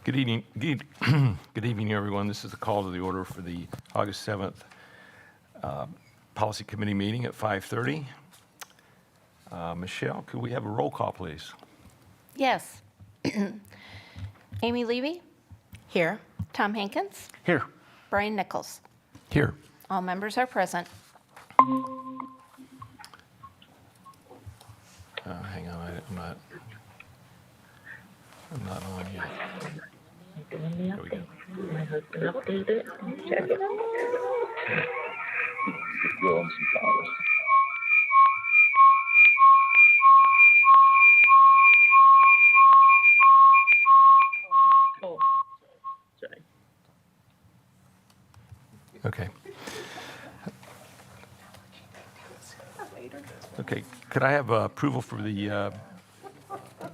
Good evening, good evening, everyone. This is the call to the order for the August 7th Policy Committee meeting at 5:30. Michelle, could we have a roll call, please? Yes. Amy Levy, Here. Tom Hankins, Here. Brian Nichols. Here. All members are present. Hang on, I'm not on yet. There we go. My husband updated. Check it out. Just go on some flowers. Oh, sorry. Okay. Okay, could I have approval for the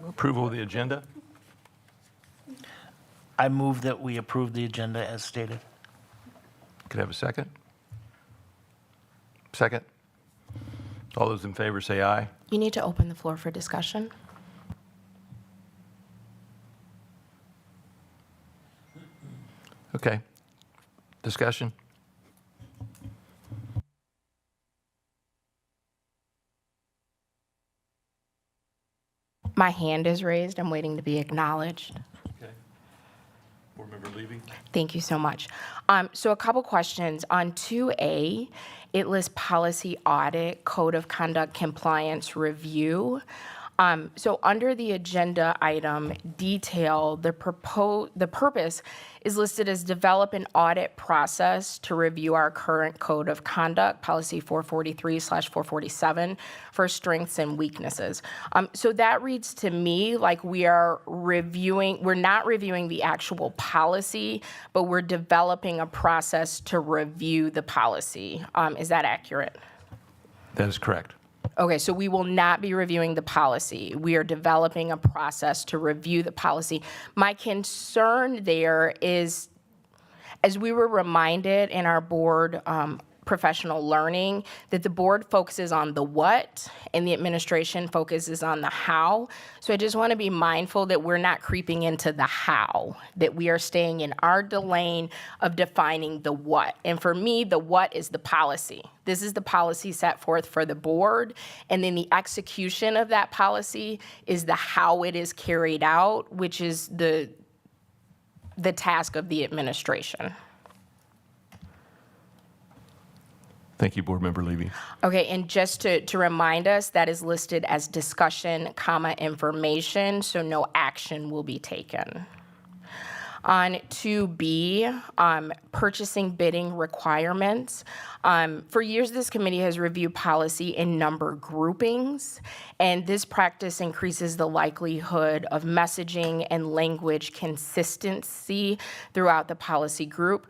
approval of the agenda? I move that we approve the agenda as stated. Could I have a second? Second? All those in favor say aye. You need to open the floor for discussion. Okay. Discussion? My hand is raised. I'm waiting to be acknowledged. Okay. Board Member Levy? Thank you so much. So a couple questions. On 2A, it lists policy audit, code of conduct compliance review. So under the agenda item detail, the purpose is listed as develop an audit process to review our current code of conduct, policy 443/447, for strengths and weaknesses. So that reads to me like we're not reviewing the actual policy, but we're developing a process to review the policy. Is that accurate? That is correct. Okay, so we will not be reviewing the policy. We are developing a process to review the policy. My concern there is, as we were reminded in our board professional learning, that the board focuses on the what and the administration focuses on the how. So I just want to be mindful that we're not creeping into the how, that we are staying in our lane of defining the what. And for me, the what is the policy. This is the policy set forth for the board, and then the execution of that policy is the how it is carried out, which is the task of the administration. Thank you, Board Member Levy. Okay, and just to remind us, that is listed as discussion, information, so no action will be taken. On 2B, purchasing bidding requirements. For years, this committee has reviewed policy in number groupings, and this practice increases the likelihood of messaging and language consistency throughout the policy group.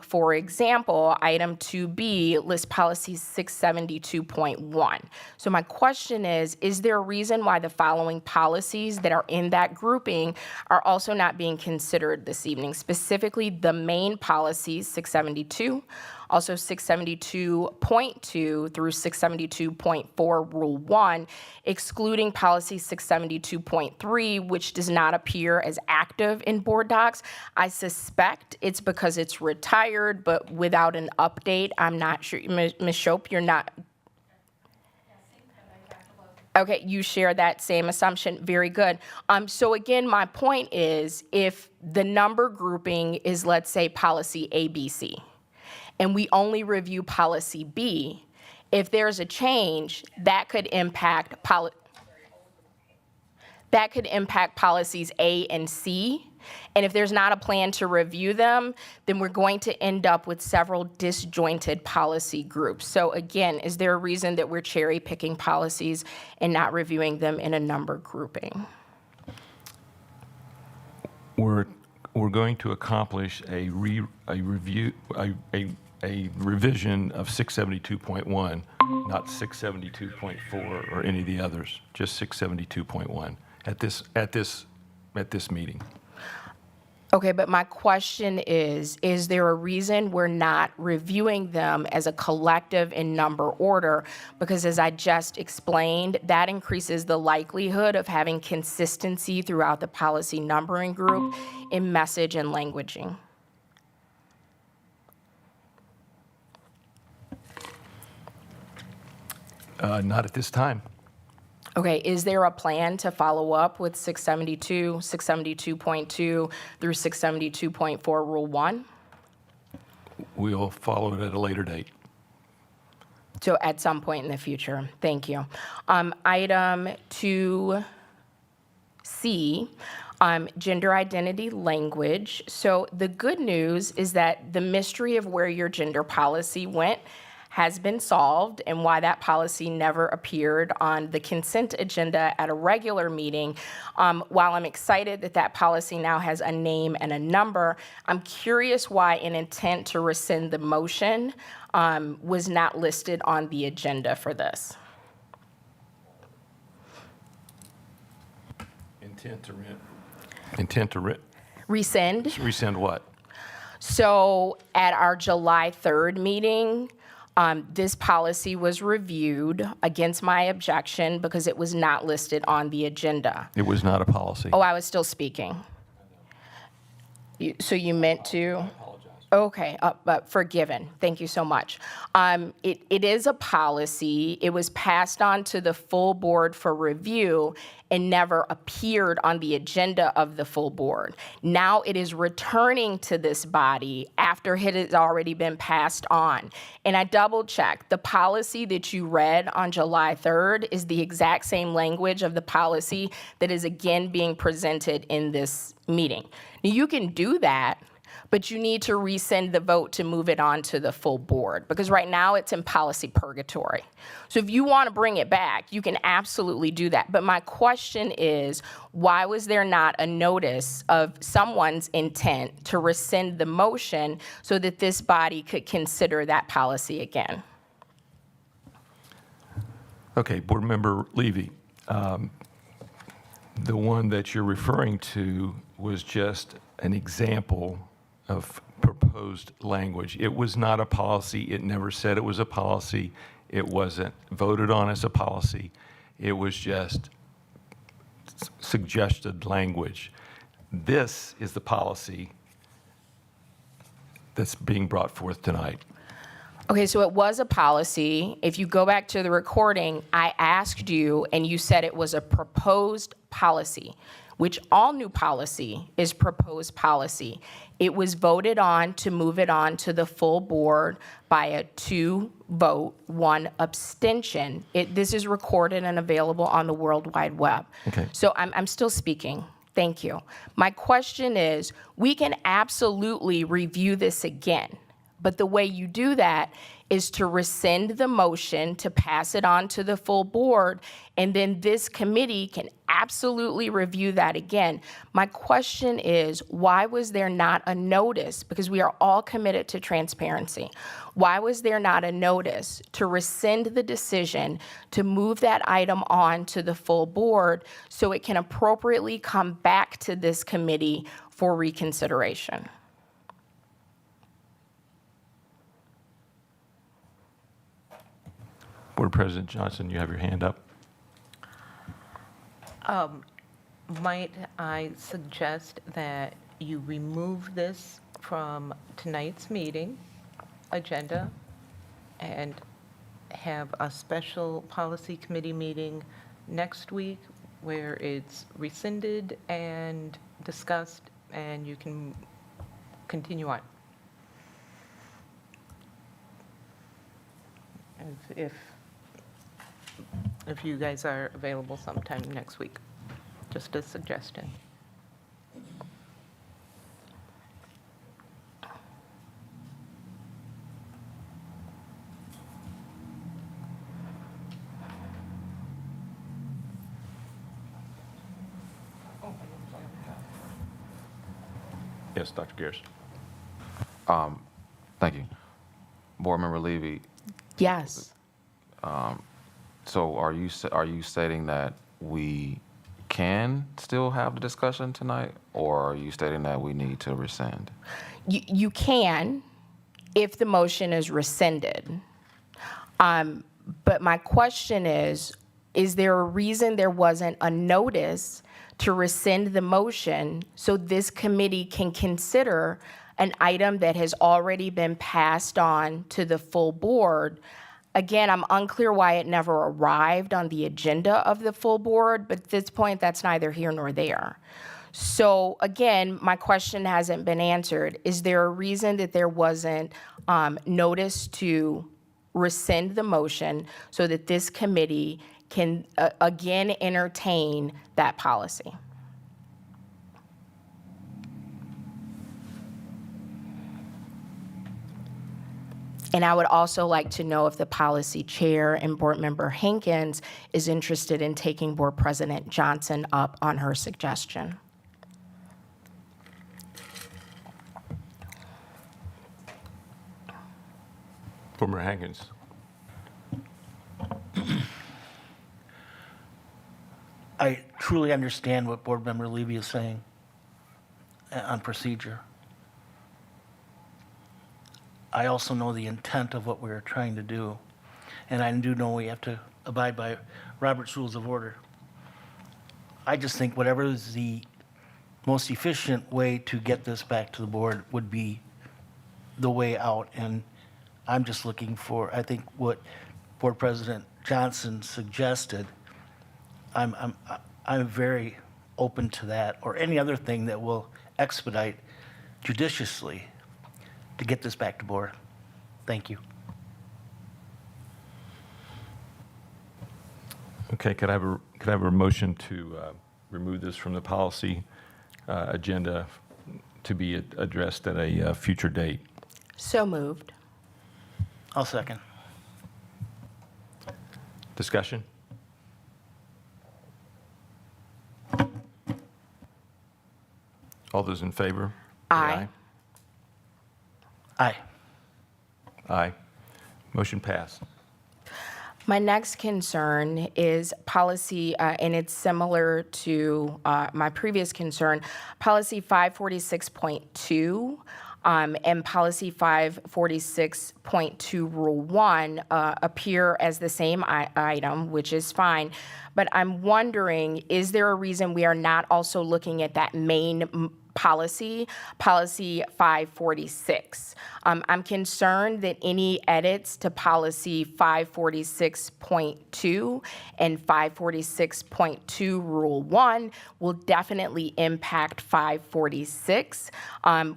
For example, item 2B lists policy 672.1. So my question is there a reason why the following policies that are in that grouping are also not being considered this evening, specifically the main policies, 672, also 672.2 through 672.4 Rule 1, excluding policy 672.3, which does not appear as active in board docs. I suspect it's because it's retired, but without an update, I'm not sure. Ms. Shope, you're not. Okay, you share that same assumption. Very good. So again, my point is, if the number grouping is, let's say, policy ABC, and we only review policy B, if there's a change, that could impact policies A and C. And if there's not a plan to review them, then we're going to end up with several disjointed policy groups. So again, is there a reason that we're cherry picking policies and not reviewing them in a number grouping? We're going to accomplish a revision of 672.1, not 672.4 or any of the others, just 672.1 at this meeting. Okay, but my question is there a reason we're not reviewing them as a collective in number order? Because as I just explained, that increases the likelihood of having consistency throughout the policy numbering group in message and languaging. Not at this time. Okay, is there a plan to follow up with 672, 672.2 through 672.4 Rule 1? We'll follow it at a later date. So at some point in the future, thank you. Item 2C, gender identity language. So the good news is that the mystery of where your gender policy went has been solved, and why that policy never appeared on the consent agenda at a regular meeting. While I'm excited that that policy now has a name and a number, I'm curious why an intent to rescind the motion was not listed on the agenda for this. Intent to rent. Intent to Rescind? rescind what? So at our July 3rd meeting, this policy was reviewed against my objection because it was not listed on the agenda. It was not a policy. Oh, I was still speaking. So you meant to? Okay, but forgiven. Thank you so much. It is a policy. It was passed on to the full board for review and never appeared on the agenda of the full board. Now it is returning to this body after it has already been passed on. And I double checked. The policy that you read on July 3rd is the exact same language of the policy that is again being presented in this meeting. Now you can do that, but you need to rescind the vote to move it on to the full board, because right now it's in policy purgatory. So if you want to bring it back, you can absolutely do that. But my question is, why was there not a notice of someone's intent to rescind the motion so that this body could consider that policy again? Okay, Board Member Levy, the one that you're referring to was just an example of proposed language. It was not a policy. It never said it was a policy. It wasn't voted on as a policy. It was just suggested language. This is the policy that's being brought forth tonight. Okay, so it was a policy. If you go back to the recording, I asked you, and you said it was a proposed policy, which all new policy is proposed policy. It was voted on to move it on to the full board by a 2-vote, 1 abstention. This is recorded and available on the World Wide Web. Okay. So I'm still speaking. Thank you. My question is, we can absolutely review this again, but the way you do that is to rescind the motion to pass it on to the full board, and then this committee can absolutely review that again. My question is, why was there not a notice? Because we are all committed to transparency. Why was there not a notice to rescind the decision to move that item on to the full board so it can appropriately come back to this committee for reconsideration? Board President Johnson, you have your hand up. Might I suggest that you remove this from tonight's meeting agenda and have a special policy committee meeting next week where it's rescinded and discussed and you can continue on? If you guys are available sometime next week, just a suggestion. Yes, Dr. Gears. Thank you. Board Member Levy, Yes. so are you stating that we can still have the discussion tonight, or are you stating that we need to rescind? You can if the motion is rescinded. But my question is there a reason there wasn't a notice to rescind the motion so this committee can consider an item that has already been passed on to the full board? Again, I'm unclear why it never arrived on the agenda of the full board, but at this point, that's neither here nor there. So again, my question hasn't been answered. Is there a reason that there wasn't notice to rescind the motion so that this committee can again entertain that policy? And I would also like to know if the policy chair and board member Hankins is interested in taking board president Johnson up on her suggestion. Board Member Hankins. I truly understand what Board Member Levy is saying on procedure. I also know the intent of what we're trying to do, and I do know we have to abide by Robert's Rules of Order. I just think whatever is the most efficient way to get this back to the board would be the way out, and I'm just looking for, I think what Board President Johnson suggested, I'm very open to that, or any other thing that will expedite judiciously to get this back to board. Thank you. Okay, could I have a motion to remove this from the policy agenda to be addressed at a future date? So moved. I'll second. Discussion? All those in favor? say Aye. Aye. Aye. Motion passed. My next concern is policy, and it's similar to my previous concern, policy 546.2 and policy 546.2 Rule 1 appear as the same item, which is fine. But I'm wondering, is there a reason we are not also looking at that main policy 546? I'm concerned that any edits to policy 546.2 and 546.2 Rule 1 will definitely impact 546,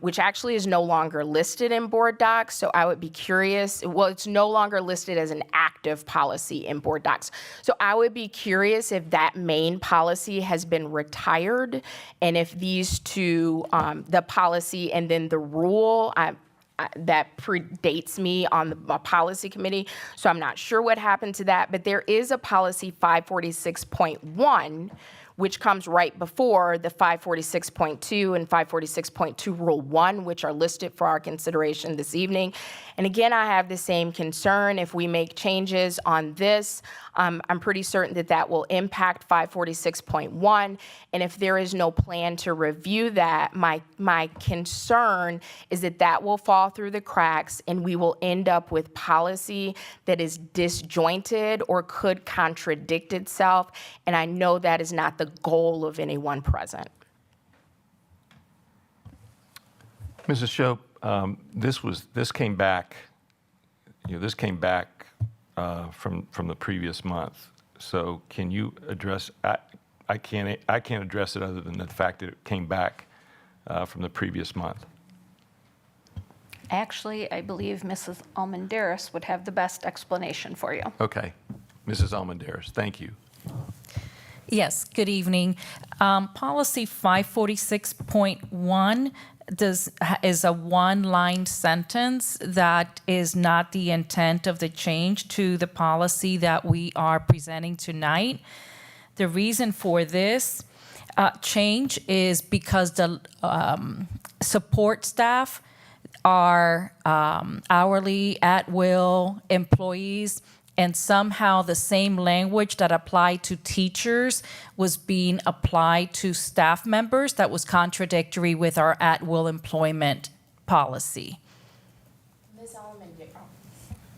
which actually is no longer listed in board docs. So I would be curious, well, it's no longer listed as an active policy in board docs. So I would be curious if that main policy has been retired and if these two, the policy and then the rule, that predates me on the policy committee, so I'm not sure what happened to that, but there is a policy 546.1, which comes right before the 546.2 and 546.2 Rule 1, which are listed for our consideration this evening. And again, I have the same concern. If we make changes on this, I'm pretty certain that that will impact 546.1. And if there is no plan to review that, my concern is that that will fall through the cracks and we will end up with policy that is disjointed or could contradict itself. And I know that is not the goal of anyone present. Mrs. Shope, this came back, from the previous month. So can you address, I can't address it other than the fact that it came back from the previous month. Actually, I believe Mrs. Almendaris would have the best explanation for you. Okay. Mrs. Almendaris, thank you. Yes, good evening. Policy 546.1 is a one-line sentence that is not the intent of the change to the policy that we are presenting tonight. The reason for this change is because the support staff are hourly, at-will employees, and somehow the same language that applied to teachers was being applied to staff members that was contradictory with our at-will employment policy.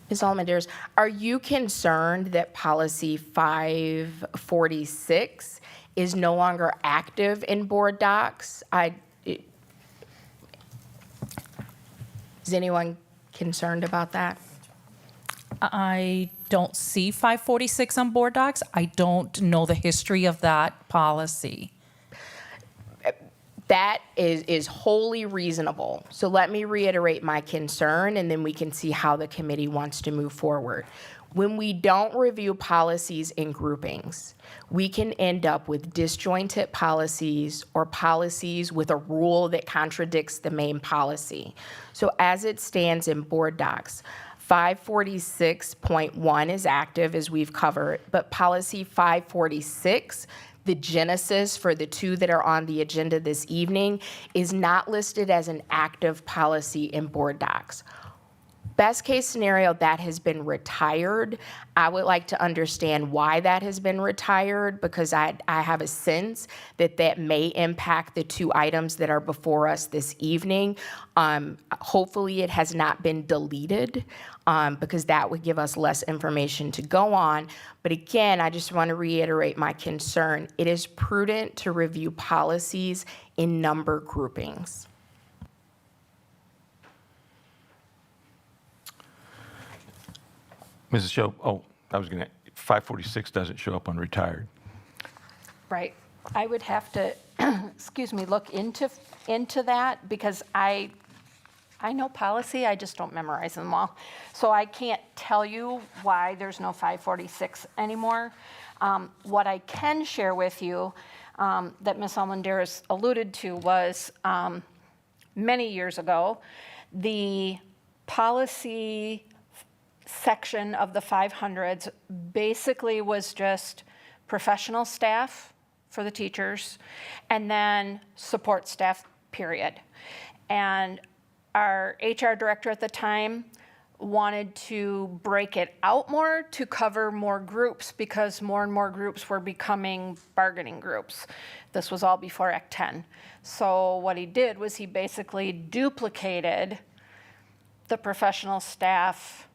Ms. Almendares, are you concerned that policy 546 is no longer active in board docs? Is anyone concerned about that? I don't see 546 on board docs. I don't know the history of that policy. That is wholly reasonable. So let me reiterate my concern, and then we can see how the committee wants to move forward. When we don't review policies in groupings, we can end up with disjointed policies or policies with a rule that contradicts the main policy. So as it stands in board docs, 546.1 is active, as we've covered, but policy 546, the genesis for the two that are on the agenda this evening, is not listed as an active policy in board docs. Best case scenario, that has been retired. I would like to understand why that has been retired, because I have a sense that that may impact the two items that are before us this evening. Hopefully it has not been deleted, because that would give us less information to go on. But again, I just want to reiterate my concern. It is prudent to review policies in number groupings. Mrs. Show, I was going to, 546 doesn't show up on retired. Right. I would have to, excuse me, look into that, because I know policy, I just don't memorize them all. So I can't tell you why there's no 546 anymore. What I can share with you that Ms. Almendares alluded to was many years ago, the policy section of the 500s basically was just professional staff for the teachers and then support staff, period. And our HR director at the time wanted to break it out more to cover more groups, because more and more groups were becoming bargaining groups. This was all before Act 10. So what he did was he basically duplicated the professional staff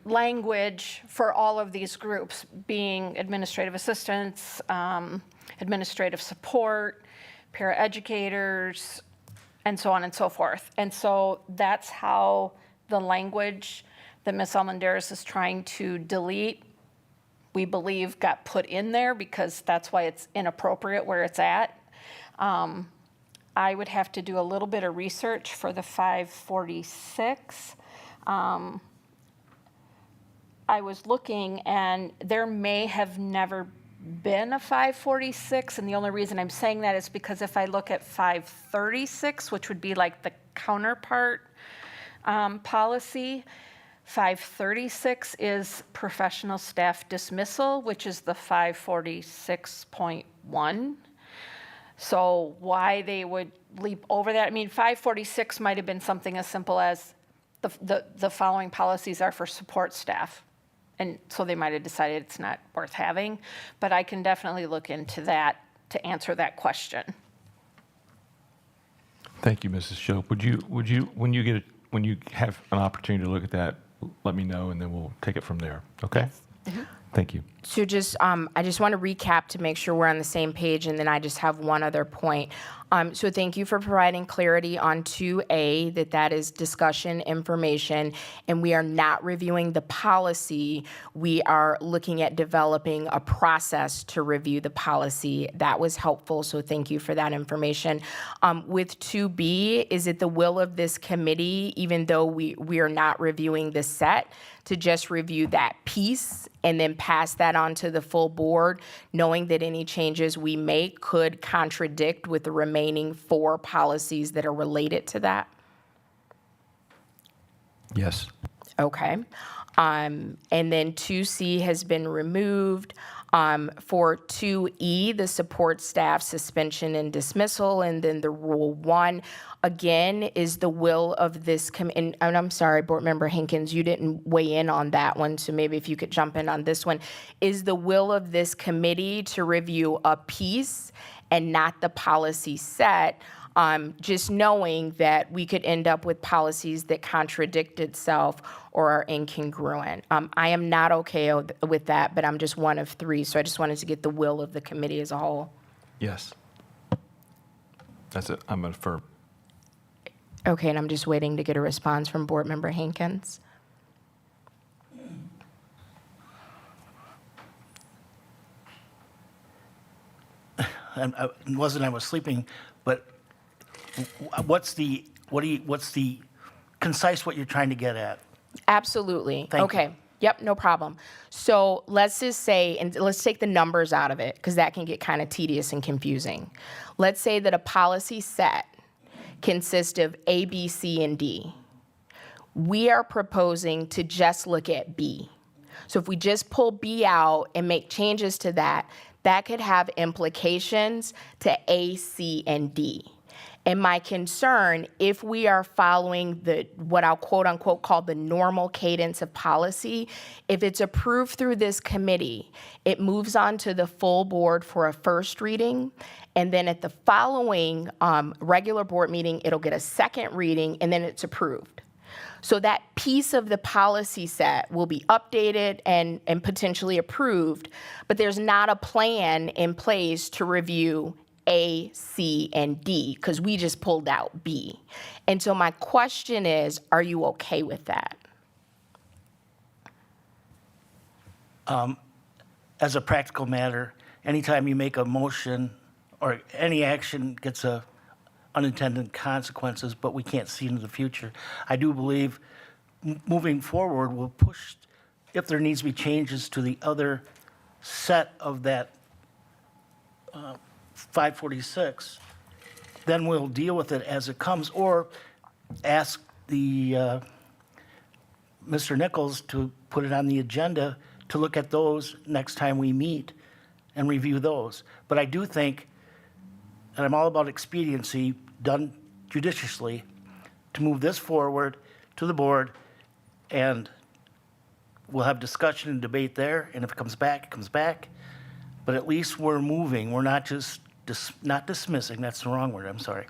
language for all of these groups, being administrative assistants, administrative support, paraeducators, and so on and so forth. And so that's how the language that Ms. Almendares is trying to delete, we believe, got put in there, because that's why it's inappropriate where it's at. I would have to do a little bit of research for the 546. I was looking, and there may have never been a 546, and the only reason I'm saying that is because if I look at 536, which would be like the counterpart policy, 536 is professional staff dismissal, which is the 546.1. So why they would leap over that, I mean, 546 might have been something as simple as the following policies are for support staff. And so they might have decided it's not worth having, but I can definitely look into that to answer that question. Thank you, Mrs. Shope. Would you, when you have an opportunity to look at that, let me know, and then we'll take it from there, okay? Thank you. So just, I just want to recap to make sure we're on the same page, and then I just have one other point. So thank you for providing clarity on 2A, that is discussion information, and we are not reviewing the policy. We are looking at developing a process to review the policy. That was helpful, so thank you for that information. With 2B, is it the will of this committee, even though we are not reviewing the set, to just review that piece and then pass that on to the full board, knowing that any changes we make could contradict with the remaining 4 policies that are related to that? Yes. Okay. And then 2C has been removed. For 2E, the support staff suspension and dismissal, and then the Rule 1, again, is the will of this and I'm sorry, Board Member Hankins, you didn't weigh in on that one, so maybe if you could jump in on this one. Is the will of this committee to review a piece and not the policy set, just knowing that we could end up with policies that contradict itself or are incongruent. I am not okay with that, but I'm just one of three, so I just wanted to get the will of the committee as a whole. Yes. That's it. I'm affirm. Okay, and I'm just waiting to get a response from Board Member Hankins. And it wasn't I was sleeping, but what's the concise what you're trying to get at? Absolutely. Thank you. Okay. Yep, no problem. So let's just say, and let's take the numbers out of it, because that can get kind of tedious and confusing. Let's say that a policy set consists of A, B, C, and D. We are proposing to just look at B. So if we just pull B out and make changes to that, that could have implications to A, C, and D. And my concern, if we are following what I'll quote unquote call the normal cadence of policy, if it's approved through this committee, it moves on to the full board for a first reading. And then at the following regular board meeting, it'll get a second reading, and then it's approved. So that piece of the policy set will be updated and potentially approved, but there's not a plan in place to review A, C, and D, because we just pulled out B. And so my question is, are you okay with that? As a practical matter, anytime you make a motion or any action gets unintended consequences, but we can't see into the future. I do believe moving forward, we'll push, if there needs to be changes to the other set of that 546, then we'll deal with it as it comes, or ask the Mr. Nichols to put it on the agenda to look at those next time we meet and review those. But I do think, and I'm all about expediency done judiciously, to move this forward to the board, and we'll have discussion and debate there, and if it comes back, it comes back. But at least we're moving. We're not just not dismissing. That's the wrong word. I'm sorry.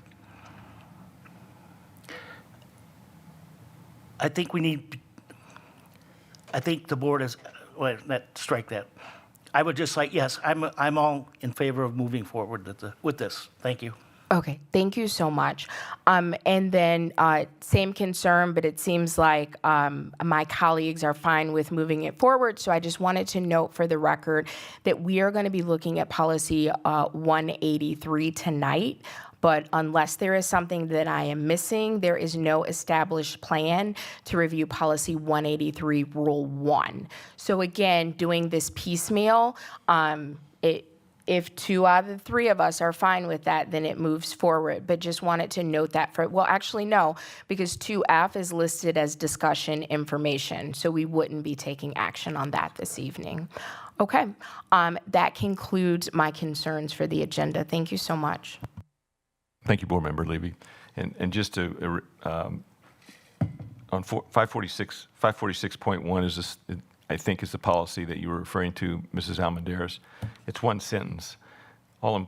I think the board is, well, strike that. I would just like, yes, I'm all in favor of moving forward with this. Thank you. Okay, thank you so much. And then same concern, but it seems like my colleagues are fine with moving it forward. So I just wanted to note for the record that we are going to be looking at policy 183 tonight. But unless there is something that I am missing, there is no established plan to review policy 183 Rule 1. So again, doing this piecemeal, if 2 out of the 3 of us are fine with that, then it moves forward. But just wanted to note that well, actually, no, because 2F is listed as discussion information, so we wouldn't be taking action on that this evening. Okay, that concludes my concerns for the agenda. Thank you so much. Thank you, Board Member Levy. And just to, on 546.1 is this, I think, is the policy that you were referring to, Mrs. Almendarez. It's one sentence. An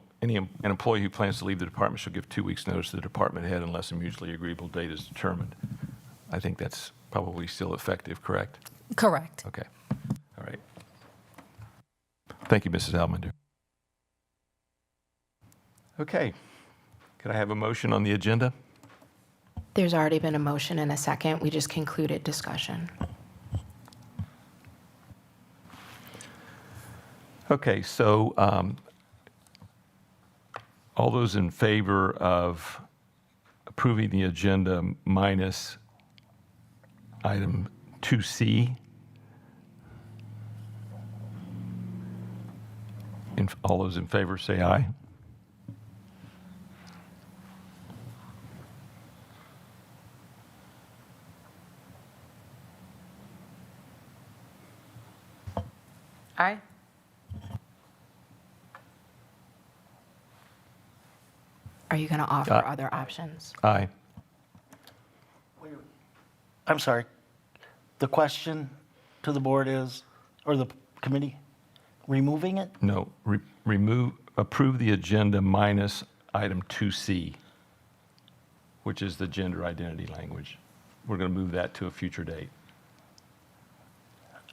employee who plans to leave the department shall give 2 weeks' notice to the department head unless a mutually agreeable date is determined. I think that's probably still effective, correct? Correct. Okay. All right. Thank you, Mrs. Almendarez. Okay. Could I have a motion on the agenda? There's already been a motion and a second. We just concluded discussion. Okay, so all those in favor of approving the agenda minus item 2C? All those in favor say aye. Aye. Are you going to offer other options? Aye. I'm sorry. The question to the board is, or the committee, removing it? No, approve the agenda minus item 2C, which is the gender identity language. We're going to move that to a future date.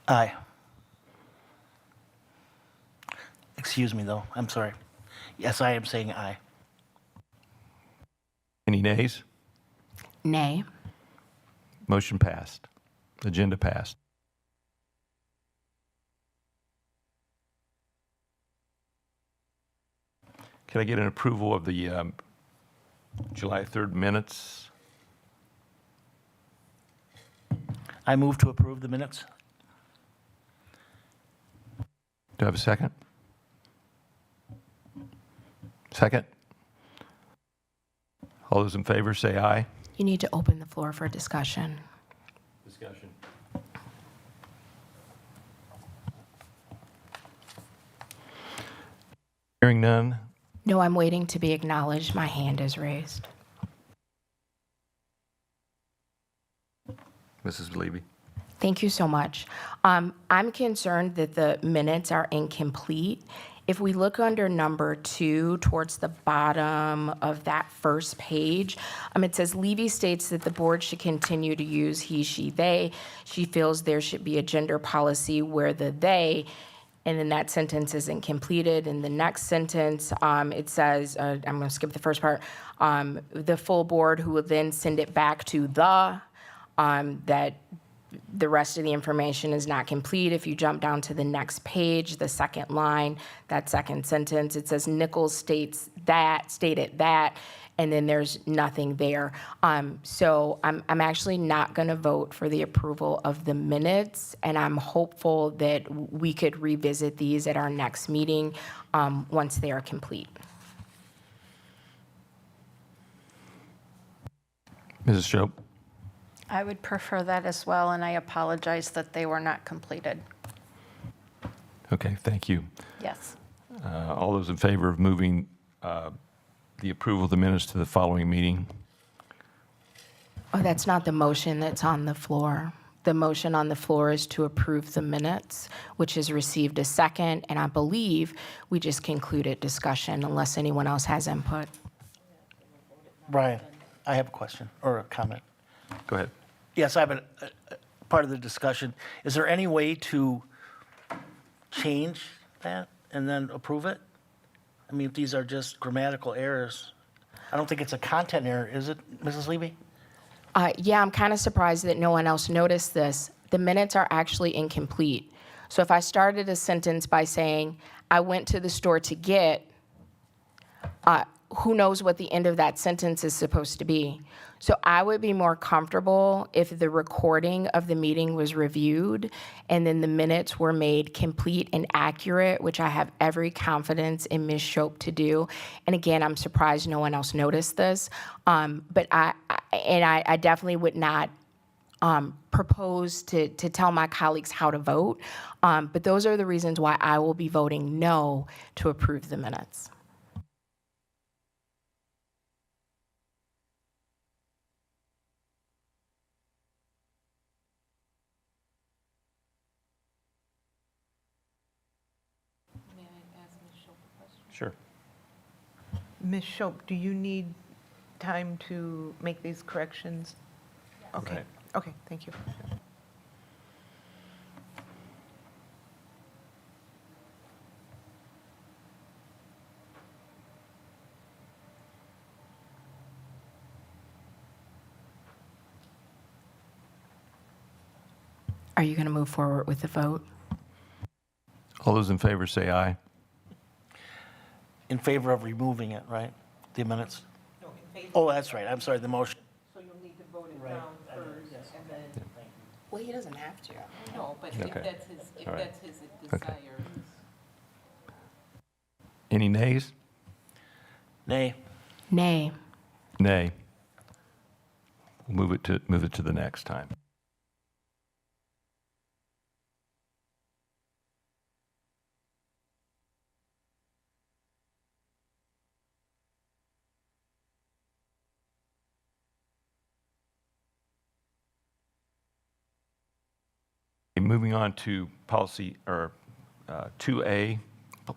Aye. Excuse me, though. I'm sorry. Yes, I am saying aye. Any nays? Nay. Motion passed. Agenda passed. Can I get an approval of the July 3rd minutes? I move to approve the minutes. Do I have a second? Second? All those in favor say aye. You need to open the floor for discussion. Discussion. Hearing none. No, I'm waiting to be acknowledged. My hand is raised. Mrs. Levy. Thank you so much. I'm concerned that the minutes are incomplete. If we look under number 2, towards the bottom of that first page, it says Levy states that the board should continue to use he, she, they. She feels there should be a gender policy where the they, and then that sentence isn't completed. In the next sentence, it says, I'm going to skip the first part, the full board who will then send it back to that the rest of the information is not complete. If you jump down to the next page, the second line, that second sentence, it says Nichols stated that, and then there's nothing there. So I'm actually not going to vote for the approval of the minutes, and I'm hopeful that we could revisit these at our next meeting once they are complete. Mrs. Shope. I would prefer that as well, and I apologize that they were not completed. Okay, thank you. Yes. All those in favor of moving the approval of the minutes to the following meeting? Oh, that's not the motion that's on the floor. The motion on the floor is to approve the minutes, which has received a second, and I believe we just concluded discussion unless anyone else has input. Brian, I have a question or a comment. Go ahead. Yes, I have a part of the discussion. Is there any way to change that and then approve it? I mean, if these are just grammatical errors, I don't think it's a content error, is it, Mrs. Levy? Yeah, I'm kind of surprised that no one else noticed this. The minutes are actually incomplete. So if I started a sentence by saying, I went to the store to get, who knows what the end of that sentence is supposed to be. So I would be more comfortable if the recording of the meeting was reviewed and then the minutes were made complete and accurate, which I have every confidence in Ms. Shope to do. And again, I'm surprised no one else noticed this. But I definitely would not propose to tell my colleagues how to vote. But those are the reasons why I will be voting no to approve the minutes. Sure. Ms. Shope, do you need time to make these corrections? Okay, ahead. okay, thank you. Are you going to move forward with the vote? All those in favor say aye. In favor of removing it, right? The minutes? Oh, that's right. I'm sorry, the motion. So you'll need to vote it down first, and then, Well, he doesn't have to. no, but Okay. if All right. that's his Okay. desire. Any nays? Nay. Nay. Nay. We'll move it to the next time. moving on to policy, or 2A,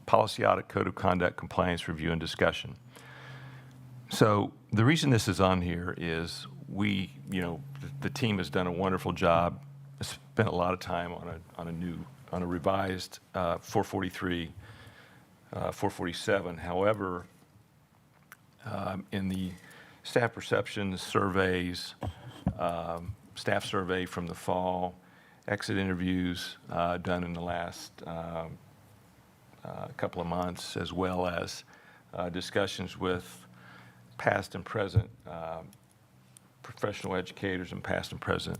Policy Audit Code of Conduct Compliance Review and Discussion. So the reason this is on here is the team has done a wonderful job, spent a lot of time on a revised 443, 447. However, in the staff perception surveys, staff survey from the fall, exit interviews done in the last couple of months, as well as discussions with past and present professional educators and past and present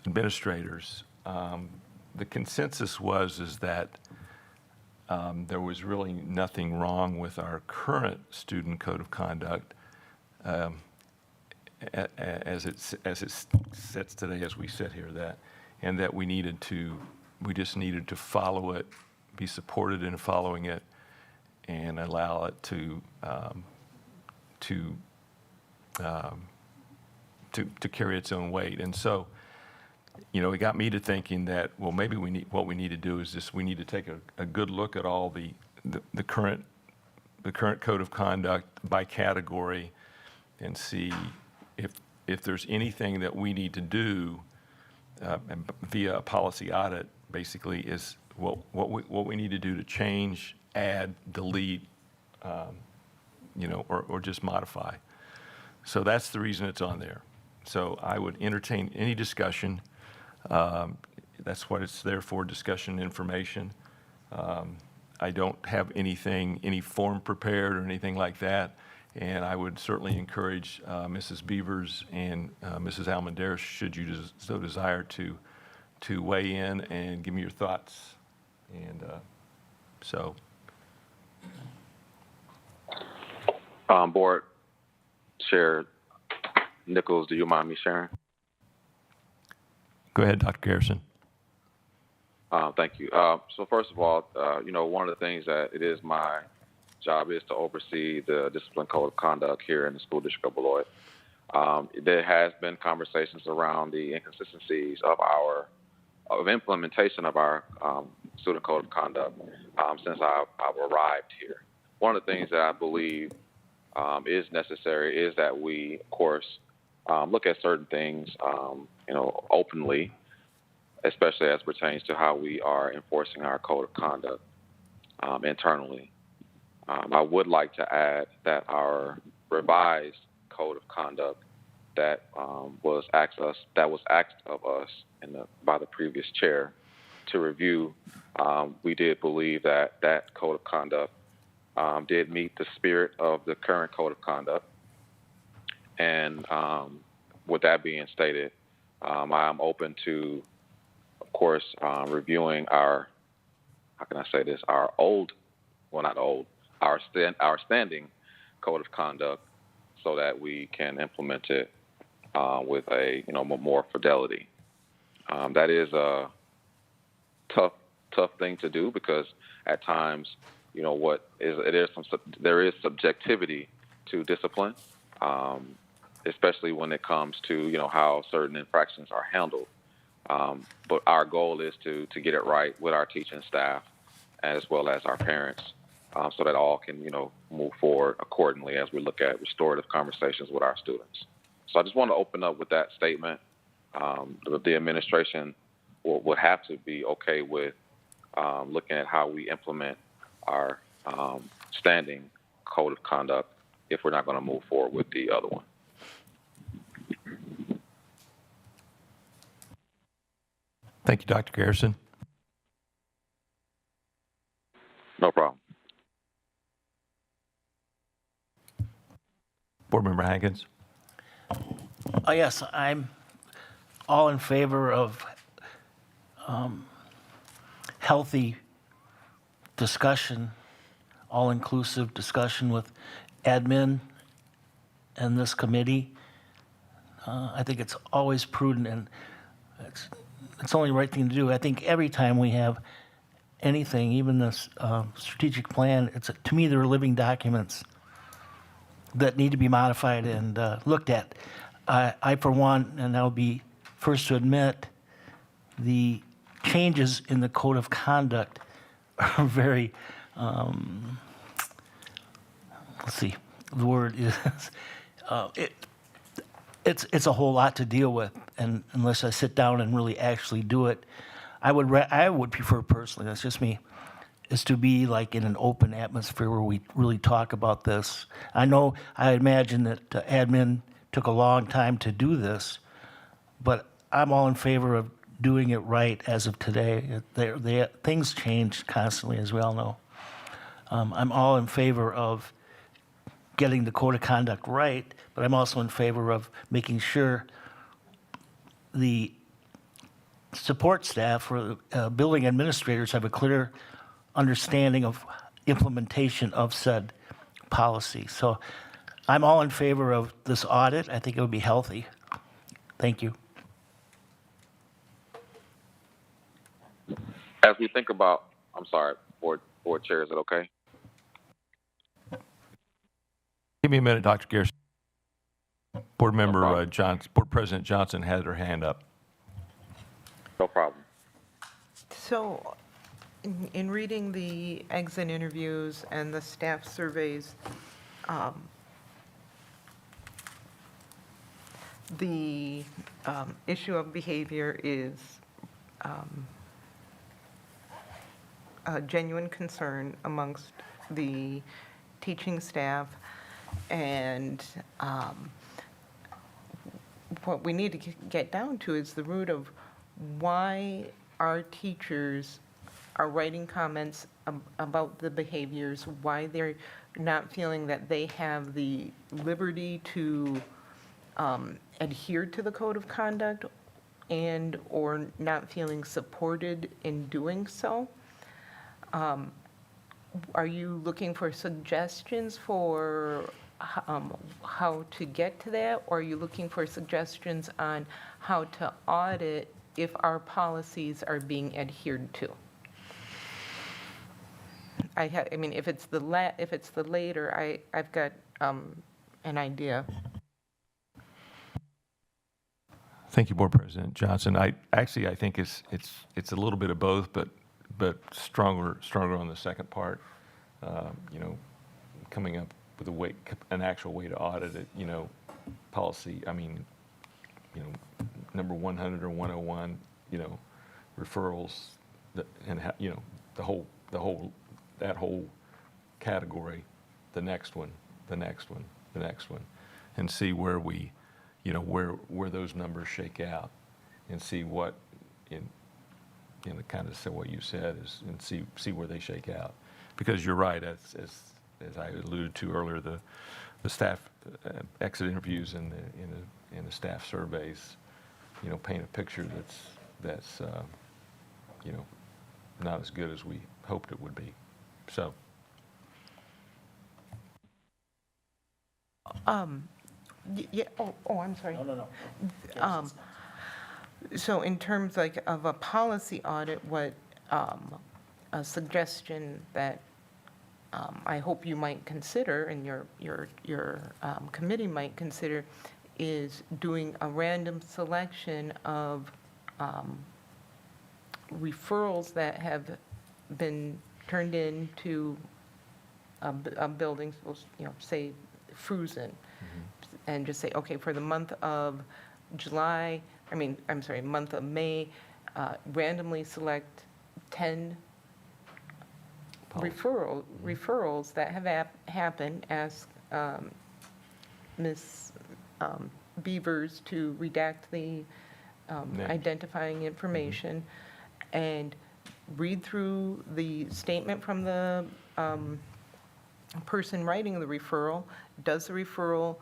administrators. The consensus is that there was really nothing wrong with our current student code of conduct as it sits today, as we sit here, and that we just needed to follow it, be supported in following it, and allow it to carry its own weight. And so, it got me to thinking that, well, maybe what we need to do is we need to take a good look at all the current code of conduct by category and see if there's anything that we need to do via a policy audit. Basically, is what we need to do to change, add, delete, or just modify. So that's the reason it's on there. So I would entertain any discussion. That's what it's there for, discussion, information. I don't have any form prepared or anything like that. And I would certainly encourage Mrs. Beavers and Mrs. Almendarez, should you so desire, to weigh in and give me your thoughts. And so. Board Chair Nichols, do you mind me sharing? Go ahead, Dr. Garrison. Thank you. So first of all, one of the things that it is my job is to oversee the discipline code of conduct here in the school district of Beloit. There has been conversations around the inconsistencies of implementation of our student code of conduct since I've arrived here. One of the things that I believe is necessary is that we, of course, look at certain things, openly, especially as pertains to how we are enforcing our code of conduct internally. I would like to add that our revised code of conduct that was asked of us by the previous chair to review, we did believe that code of conduct did meet the spirit of the current code of conduct. And with that being stated, I am open to, of course, reviewing our standing code of conduct so that we can implement it with more fidelity. That is a tough thing to do because at times, there is subjectivity to discipline, especially when it comes to how certain infractions are handled. But our goal is to get it right with our teaching staff as well as our parents, so that all can move forward accordingly as we look at restorative conversations with our students. So I just want to open up with that statement. The administration would have to be okay with looking at how we implement our standing code of conduct if we're not going to move forward with the other one. Thank you, Dr. Garrison. No problem. Board Member Hankins. Yes, I'm all in favor of healthy discussion, all-inclusive discussion with admin and this committee. I think it's always prudent, and it's only the right thing to do. I think every time we have anything, even this strategic plan, to me, they're living documents that need to be modified and looked at. I, for one, and that'll be first to admit the changes in the code of conduct are very, let's see, the word is, it's a whole lot to deal with, and unless I sit down and really actually do it, I would prefer personally, that's just me, is to be like in an open atmosphere where we really talk about this. I imagine that admin took a long time to do this, but I'm all in favor of doing it right as of today. Things change constantly, as we all know. I'm all in favor of getting the code of conduct right, but I'm also in favor of making sure the support staff or building administrators have a clear understanding of implementation of said policy. So I'm all in favor of this audit. I think it would be healthy. Thank you. As we think about, I'm sorry, board chair, is it okay? Give me a minute, Dr. Garrison. Board member problem. Johnson, Board President Johnson had her hand up. No problem. So, in reading the exit interviews and the staff surveys, the issue of behavior is a genuine concern amongst the teaching staff, and what we need to get down to is the root of why our teachers are writing comments about the behaviors, why they're not feeling that they have the liberty to adhere to the code of conduct and or not feeling supported in doing so. Are you looking for suggestions for how to get to that, or are you looking for suggestions on how to audit if our policies are being adhered to? I mean, if it's the later, I've got an idea. Thank you, Board President Johnson. I think it's a little bit of both, but stronger on the second part. Coming up with an actual way to audit it. Policy. I mean, number 100 or 101. Referrals, and that whole category. The next one, and see where we. Where those numbers shake out, and see what, kind of say what you said is, and see where they shake out, because you're right, as I alluded to earlier, the staff exit interviews and the staff surveys, paint a picture that's not as good as we hoped it would be. So. Yeah, I'm sorry. No. So in terms of a policy audit, what a suggestion that I hope you might consider and your committee might consider is doing a random selection of referrals that have been turned into a building, say Fruzen, and just say, okay, for the month of month of May, randomly select 10 referrals that have happened. Ask Ms. Beavers to redact the identifying information, and read through the statement from the person writing the referral. Does the referral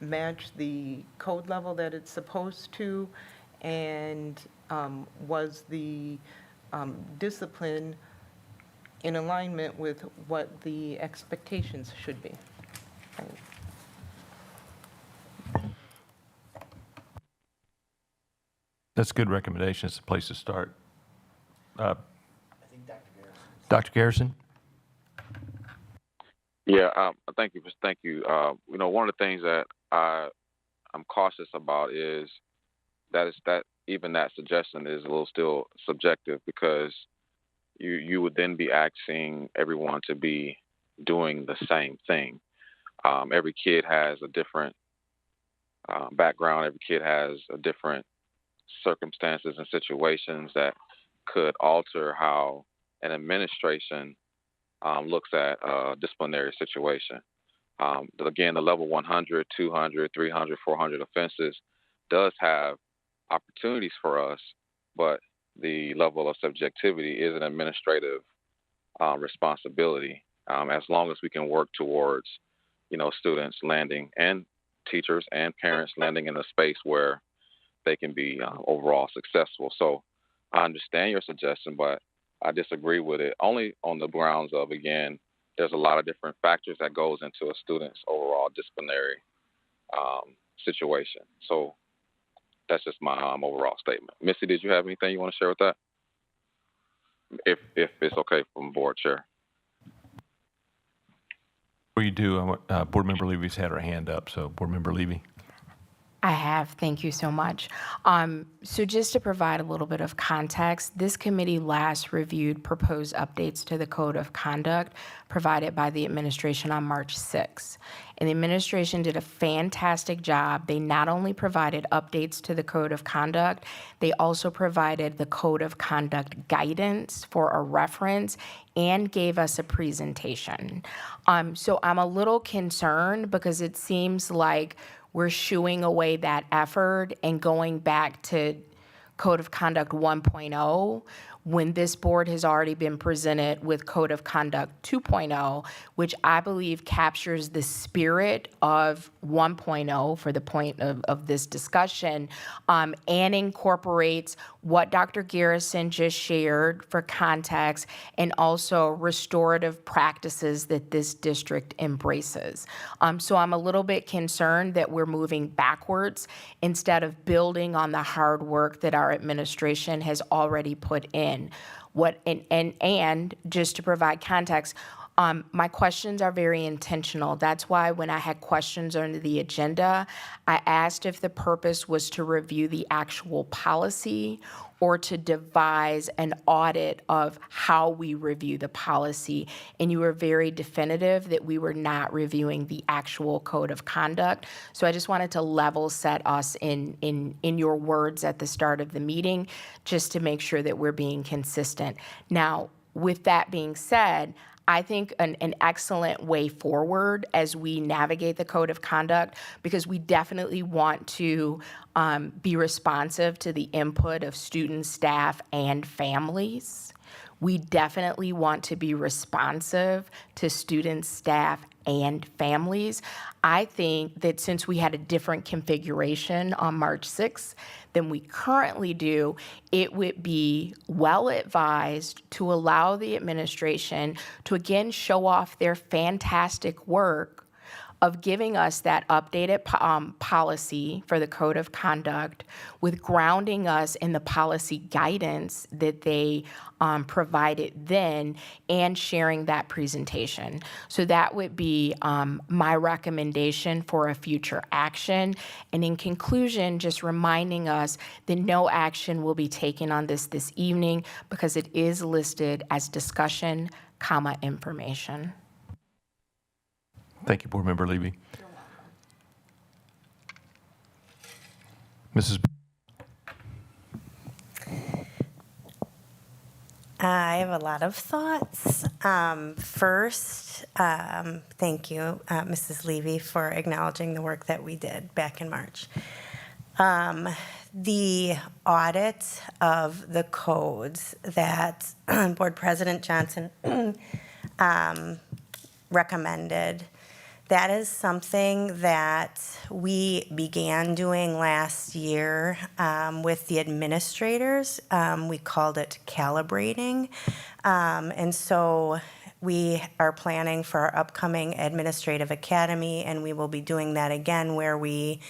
match the code level that it's supposed to? And was the discipline in alignment with what the expectations should be? That's a good recommendation. It's a place to start. I think Dr. Garrison. Yeah, thank you. One of the things that I'm cautious about is even that suggestion is a little still subjective, because you would then be asking everyone to be doing the same thing. Every kid has a different background. Every kid has a different circumstances and situations that could alter how an administration looks at a disciplinary situation. Again, the level 100, 200, 300, 400 offenses does have opportunities for us, but the level of subjectivity is an administrative responsibility. As long as we can work towards, students landing, and teachers and parents landing in a space where they can be overall successful. So I understand your suggestion, but I disagree with it only on the grounds of, again, there's a lot of different factors that goes into a student's overall disciplinary situation. So that's just my overall statement. Missy, did you have anything you want to share with that? If it's okay from board chair. Before you do, Board Member Levy's had her hand up, so Board Member Levy. I have, thank you so much. So just to provide a little bit of context, this committee last reviewed proposed updates to the Code of Conduct provided by the administration on March 6th. And the administration did a fantastic job. They not only provided updates to the Code of Conduct, they also provided the Code of Conduct guidance for a reference and gave us a presentation. So I'm a little concerned because it seems like we're shooing away that effort and going back to Code of Conduct 1.0 when this board has already been presented with Code of Conduct 2.0, which I believe captures the spirit of 1.0 for the point of this discussion, and incorporates what Dr. Garrison just shared for context, and also restorative practices that this district embraces. So I'm a little bit concerned that we're moving backwards instead of building on the hard work that our administration has already put in. And just to provide context, my questions are very intentional. That's why when I had questions under the agenda, I asked if the purpose was to review the actual policy or to devise an audit of how we review the policy. And you were very definitive that we were not reviewing the actual Code of Conduct. So I just wanted to level set us in your words at the start of the meeting, just to make sure that we're being consistent. Now, with that being said, I think an excellent way forward as we navigate the Code of Conduct, because we definitely want to be responsive to the input of students, staff, and families. We definitely want to be responsive to students, staff, and families. I think that since we had a different configuration on March 6th than we currently do, it would be well advised to allow the administration to again show off their fantastic work of giving us that updated policy for the Code of Conduct, with grounding us in the policy guidance that they provided then, and sharing that presentation. So that would be my recommendation for a future action. And in conclusion, just reminding us that no action will be taken on this evening, because it is listed as discussion, information. Thank you, Board Member Levy. Mrs. I have a lot of thoughts. First, thank you, Mrs. Levy, for acknowledging the work that we did back in March. The audit of the codes that Board President Johnson recommended, that is something that we began doing last year with the administrators. We called it calibrating. And so we are planning for our upcoming administrative academy, and we will be doing that again, where we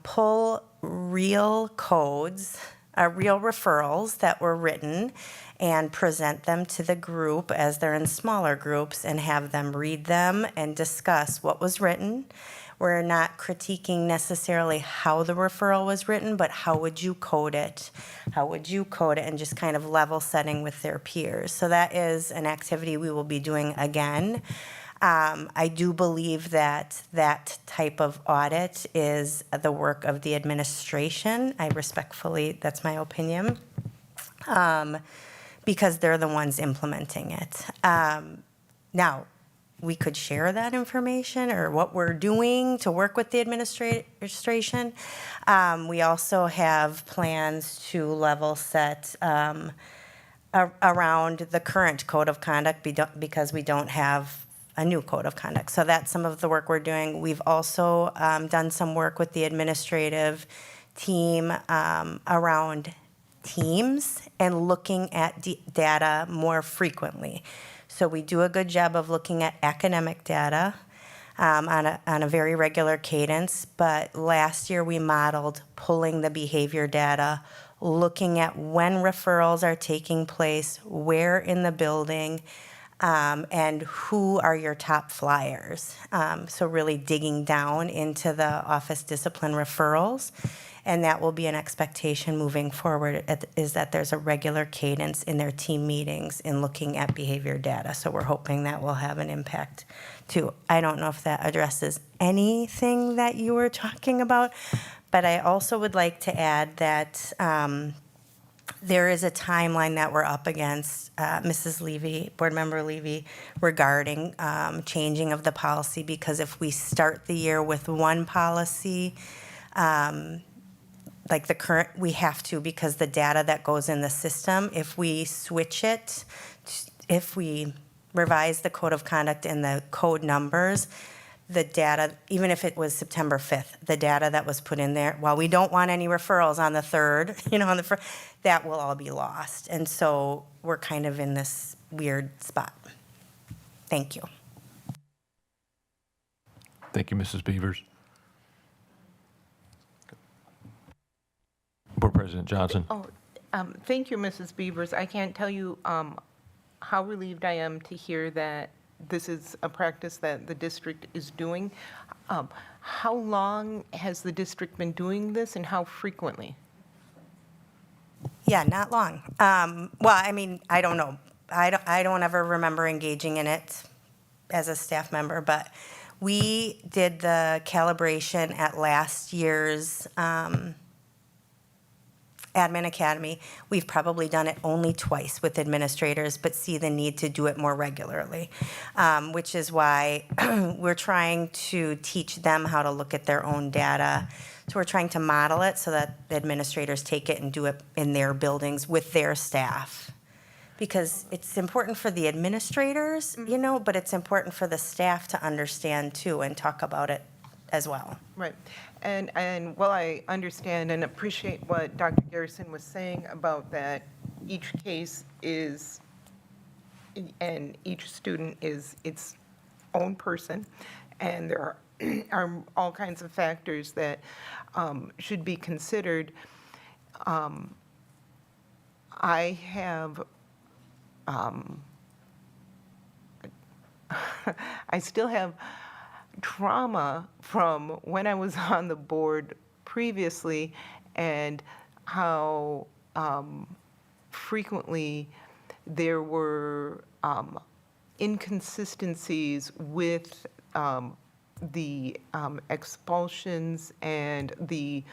pull real codes real referrals that were written and present them to the group as they're in smaller groups and have them read them and discuss what was written. We're not critiquing necessarily how the referral was written, but how would you code it? How would you code it? And just kind of level setting with their peers. So that is an activity we will be doing again. I do believe that that type of audit is the work of the administration. I respectfully, that's my opinion, because they're the ones implementing it. Now, we could share that information or what we're doing to work with the administration. We also have plans to level set around the current code of conduct because we don't have a new code of conduct. So that's some of the work we're doing. We've also done some work with the administrative team around teams and looking at data more frequently. So we do a good job of looking at academic data on a very regular cadence, but last year we modeled pulling the behavior data, looking at when referrals are taking place, where in the building, and who are your top flyers. So really digging down into the office discipline referrals. And that will be an expectation moving forward, is that there's a regular cadence in their team meetings in looking at behavior data. So we're hoping that will have an impact too. I don't know if that addresses anything that you were talking about, but I also would like to add that there is a timeline that we're up against, Mrs. Levy, Board Member Levy, regarding changing of the policy, because if we start the year with one policy, like the current, we have to, because the data that goes in the system, if we switch it, if we revise the code of conduct and the code numbers, the data, even if it was September 5th, the data that was put in there, while we don't want any referrals on the 3rd, on the 1st, that will all be lost. And so we're kind of in this weird spot. Thank you. Thank you, Mrs. Beavers. Board President Johnson. Thank you, Mrs. Beavers. I can't tell you how relieved I am to hear that this is a practice that the district is doing. How long has the district been doing this, and how frequently? Yeah, not long. Well, I mean, I don't know. I don't ever remember engaging in it as a staff member, but we did the calibration at last year's Admin Academy. We've probably done it only twice with administrators, but see the need to do it more regularly, which is why we're trying to teach them how to look at their own data. So we're trying to model it so that the administrators take it and do it in their buildings with their staff. Because it's important for the administrators, but it's important for the staff to understand too and talk about it as well. Right. And while I understand and appreciate what Dr. Garrison was saying about that each case is, and each student is its own person, and there are all kinds of factors that should be considered, I have, I still have trauma from when I was on the board previously, and how frequently there were inconsistencies with the expulsions and the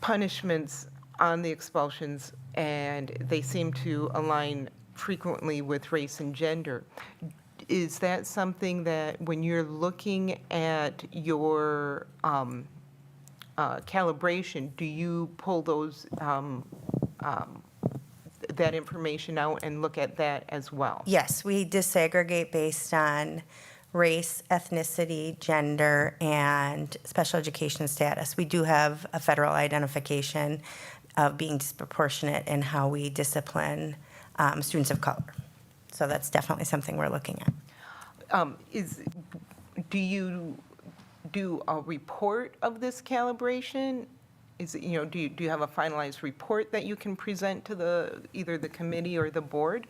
punishments on the expulsions, and they seem to align frequently with race and gender. Is that something that when you're looking at your calibration, do you pull those that information out and look at that as well? Yes, we disaggregate based on race, ethnicity, gender, and special education status. We do have a federal identification of being disproportionate in how we discipline students of color. So that's definitely something we're looking at. Do you do a report of this calibration is it, do you have a finalized report that you can present to either the committee or the board?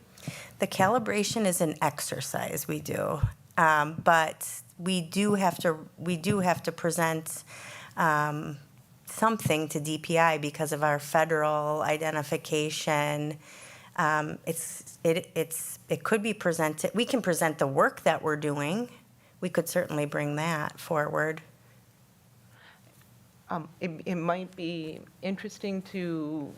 The calibration is an exercise we do, but we do have to present something to DPI because of our federal identification. It could be presented. We can present the work that we're doing. We could certainly bring that forward. It might be interesting to,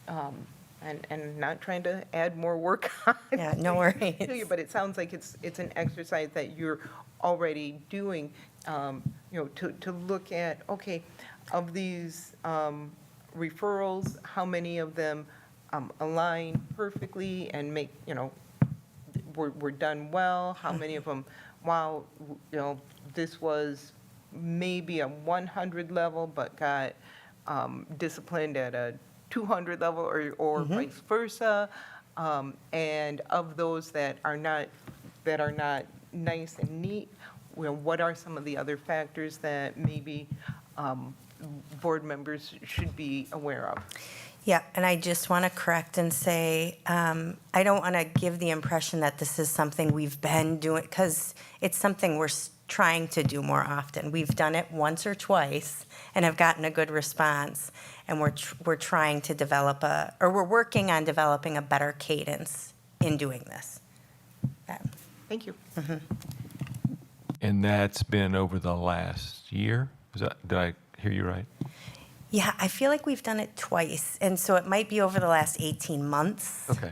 and not trying to add more work on. Yeah, no worries. to you, but it sounds like it's an exercise that you're already doing, to look at, okay, of these referrals, how many of them align perfectly and make, were done well? How many of them, wow, this was maybe a 100 level, but got disciplined at a 200 level or vice versa. And of those that are not nice and neat, what are some of the other factors that maybe board members should be aware of? Yeah, and I just want to correct and say, I don't want to give the impression that this is something we've been doing, because it's something we're trying to do more often. We've done it once or twice and have gotten a good response, and we're trying to we're working on developing a better cadence in doing this. Thank you. And that's been over the last year? Did I hear you right? Yeah, I feel like we've done it twice, and so it might be over the last 18 months. Okay.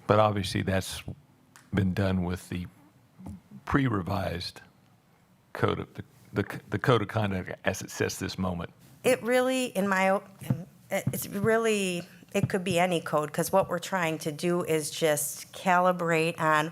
But obviously, that's been done with the pre-revised code of the code of conduct as it sits this moment. It really, it could be any code, because what we're trying to do is just calibrate on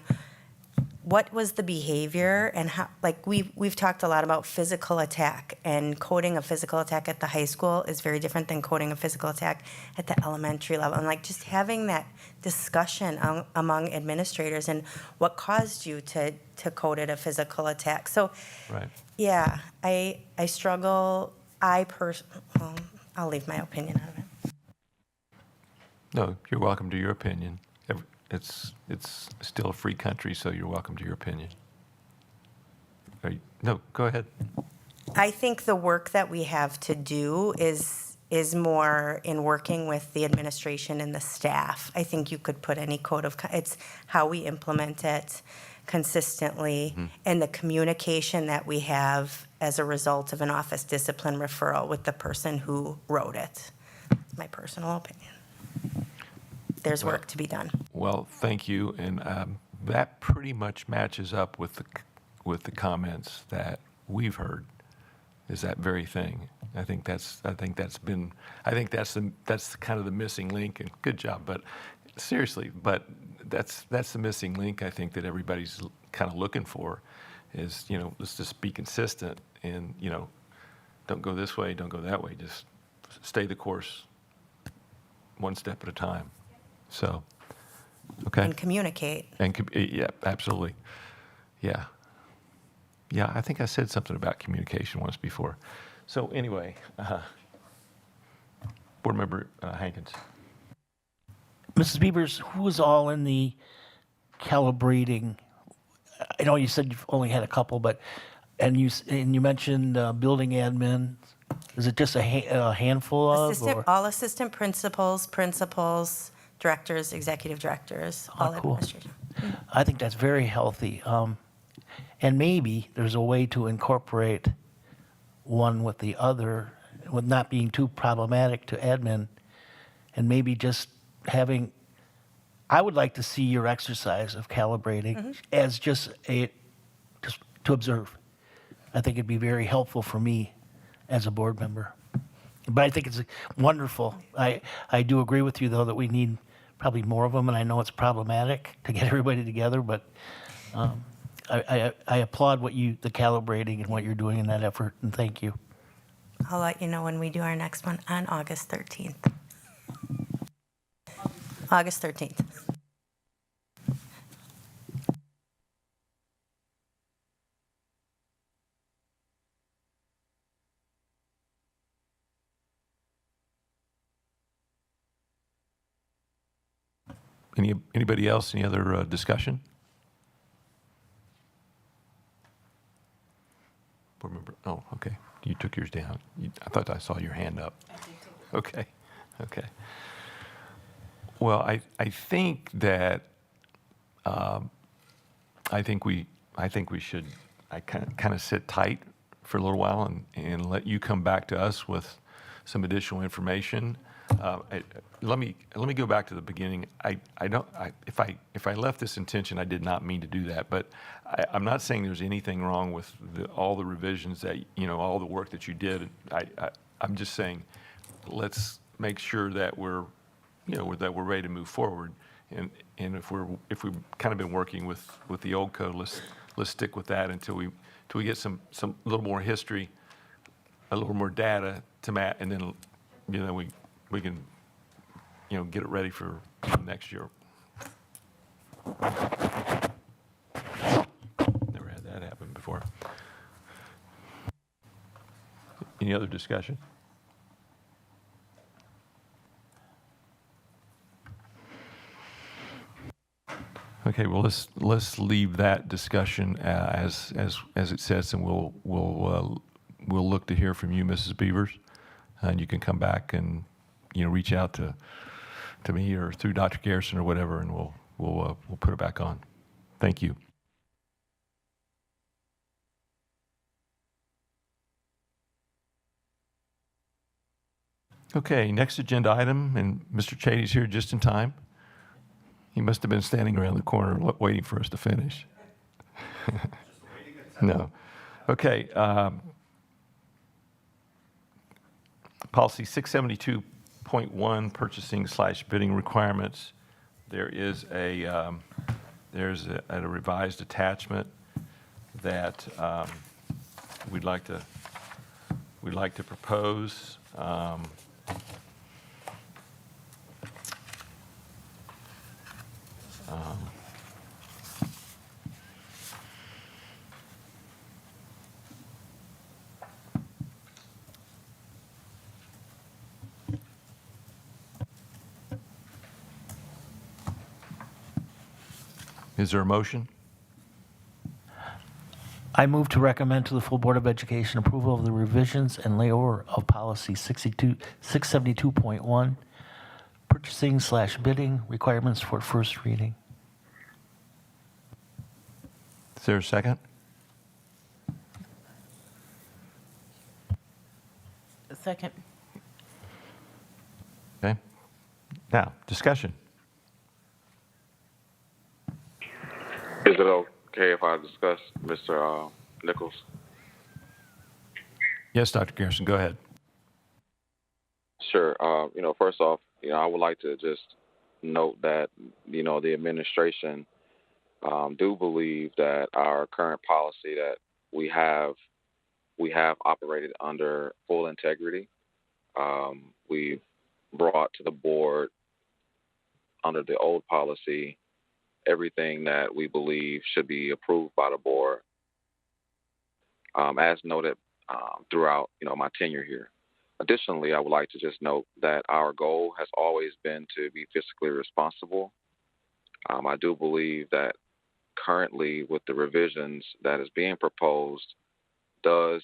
what was the behavior and how, like we've talked a lot about physical attack, and coding a physical attack at the high school is very different than coding a physical attack at the elementary level. And like just having that discussion among administrators and what caused you to code it a physical attack. So, Right. yeah, I struggle. Well, I'll leave my opinion out of it. No, you're welcome to your opinion. It's still a free country, so you're welcome to your opinion. No, go ahead. I think the work that we have to do is more in working with the administration and the staff. I think you could put any code of, it's how we implement it consistently and the communication that we have as a result of an office discipline referral with the person who wrote it. My personal opinion. There's work to be done. Well, thank you, and that pretty much matches up with the comments that we've heard. Is that very thing? I think that's kind of the missing link. And good job, but seriously, that's the missing link. I think that everybody's kind of looking for is let's just be consistent and don't go this way, don't go that way. Just stay the course, one step at a time. So, okay. And communicate. Yeah, absolutely. Yeah. Yeah, I think I said something about communication once before. So anyway, Board Member Hankins. Mrs. Beavers, who was all in the calibrating? I know you said you've only had a couple, and you mentioned building admin. Is it just a handful of? All assistant principals, directors, executive directors, all cool. administration. I think that's very healthy. And maybe there's a way to incorporate one with the other, with not being too problematic to admin, and maybe just having, I would like to see your exercise of calibrating as just to observe. I think it'd be very helpful for me as a board member. But I think it's wonderful. I do agree with you, though, that we need probably more of them, and I know it's problematic to get everybody together, but I applaud the calibrating and what you're doing in that effort, and thank you. I'll let you know when we do our next one on August 13th. August 13th. Anybody else? Any other discussion? Board member, oh, okay. You took yours down. I thought I saw your hand up. Okay, okay. Well, I think that, I think we should, kind of sit tight for a little while and let you come back to us with some additional information. Let me go back to the beginning. If I left this intention, I did not mean to do that, but I'm not saying there's anything wrong with all the revisions that, all the work that you did. I'm just saying, let's make sure that we're ready to move forward. And if we've kind of been working with the old code, let's stick with that until we get some little more history, a little more data to match, and then we can get it ready for next year. Never had that happen before. Any other discussion? Okay, well, let's leave that discussion as it sits, and we'll look to hear from you, Mrs. Beavers, and you can come back and reach out to me or through Dr. Garrison or whatever, and we'll put it back on. Thank you. Okay, next agenda item, and Mr. Chady's here just in time. He must have been standing around the corner waiting for us to finish. No. Okay. Policy 672.1, purchasing/bidding requirements. There's a revised attachment that we'd like to propose. Is there a motion? I move to recommend to the full Board of Education approval of the revisions and layover of policy 672.1, purchasing/bidding requirements for first reading. Is there a second? Second. Okay. Now, discussion. Is it okay if I discuss Mr. Nichols? Yes, Dr. Garrison, go ahead. Sure. First off, I would like to just note that, the administration do believe that our current policy that we have operated under full integrity. We've brought to the board under the old policy everything that we believe should be approved by the board, as noted throughout, my tenure here. Additionally, I would like to just note that our goal has always been to be fiscally responsible. I do believe that currently with the revisions that is being proposed does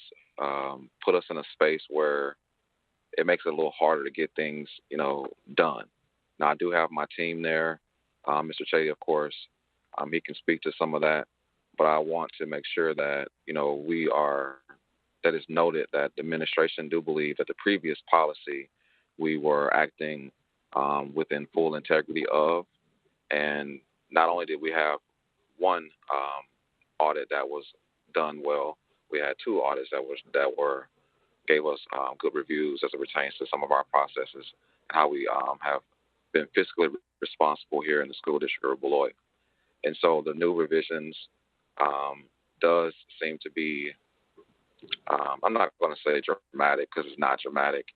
put us in a space where it makes it a little harder to get things, done. Now, I do have my team there. Mr. Chady, of course, he can speak to some of that, but I want to make sure that, that it's noted that the administration do believe that the previous policy we were acting within full integrity of, and not only did we have one audit that was done well, we had two audits that gave us good reviews as it pertains to some of our processes and how we have been fiscally responsible here in the school district of Beloit. And so the new revisions does seem to be, I'm not going to say dramatic because it's not dramatic,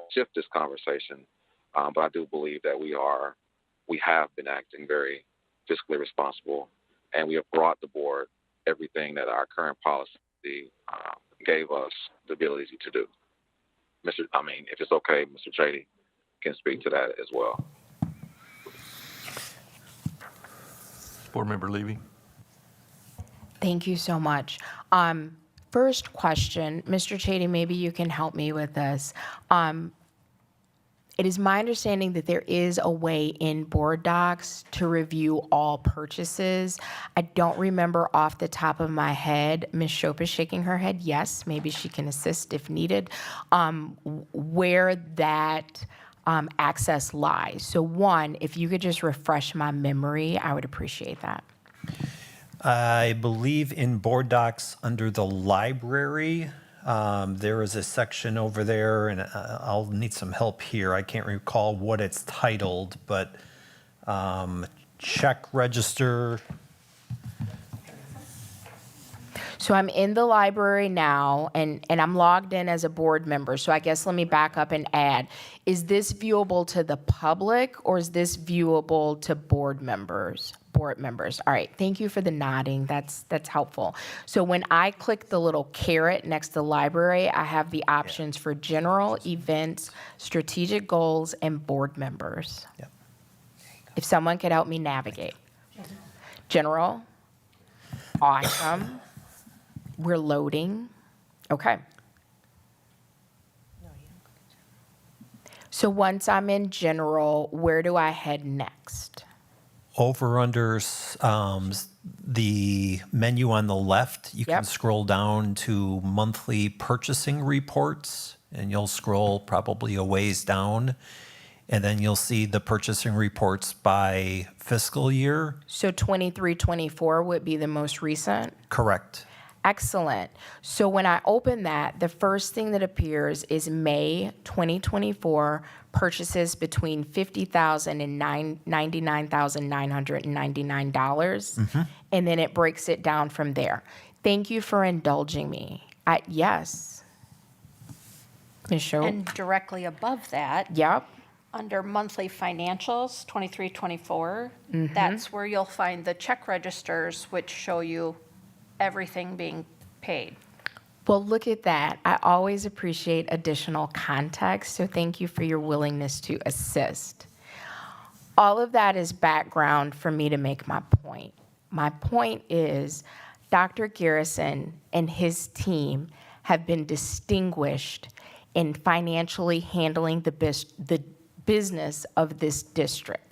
shift this conversation, but I do believe that we have been acting very fiscally responsible, and we have brought the board everything that our current policy gave us the ability to do. If it's okay, Mr. Chady, can speak to that as well. Board Member Levy? Thank you so much. First question, Mr. Chady, maybe you can help me with this. It is my understanding that there is a way in board docs to review all purchases. I don't remember off the top of my head. Ms. Shope is shaking her head. Yes, maybe she can assist if needed. Where that access lies. So one, if you could just refresh my memory, I would appreciate that. I believe in board docs under the library, there is a section over there, and I'll need some help here. I can't recall what it's titled, but check register. So I'm in the library now, and I'm logged in as a board member. So I guess let me back up and add, is this viewable to the public, or is this viewable to board members? Board members. All right, thank you for the nodding. That's helpful. So when I click the little caret next to library, I have the options for general, events, strategic goals, and board members. Yep. If someone could help me navigate. General, awesome. We're loading. Okay. So once I'm in general, where do I head next? Over under the menu on the left, you can Yep. scroll down to monthly purchasing reports, and you'll scroll probably a ways down, and then you'll see the purchasing reports by fiscal year. So 23, 24 would be the most recent? Correct. Excellent. So when I open that, the first thing that appears is May 2024 purchases between $50,000 and $99,999. And then it breaks it down from there. Thank you for indulging me. Yes. Ms. Shope? And directly above that, Yep. under monthly financials, 23, 24, that's where you'll find the check registers, which show you everything being paid. Well, look at that. I always appreciate additional context, so thank you for your willingness to assist. All of that is background for me to make my point. My point is Dr. Garrison and his team have been distinguished in financially handling the business of this district.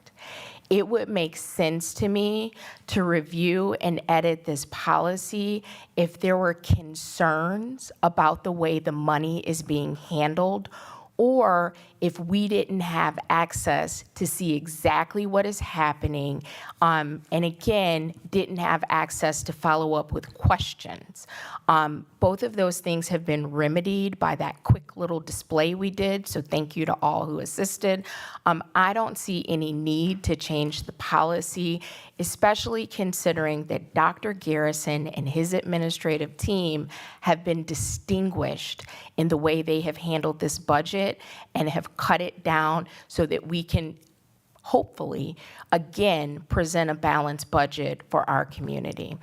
It would make sense to me to review and edit this policy if there were concerns about the way the money is being handled, or if we didn't have access to see exactly what is happening, and again, didn't have access to follow up with questions. Both of those things have been remedied by that quick little display we did, so thank you to all who assisted. I don't see any need to change the policy, especially considering that Dr. Garrison and his administrative team have been distinguished in the way they have handled this budget and have cut it down so that we can hopefully, again, present a balanced budget for our community.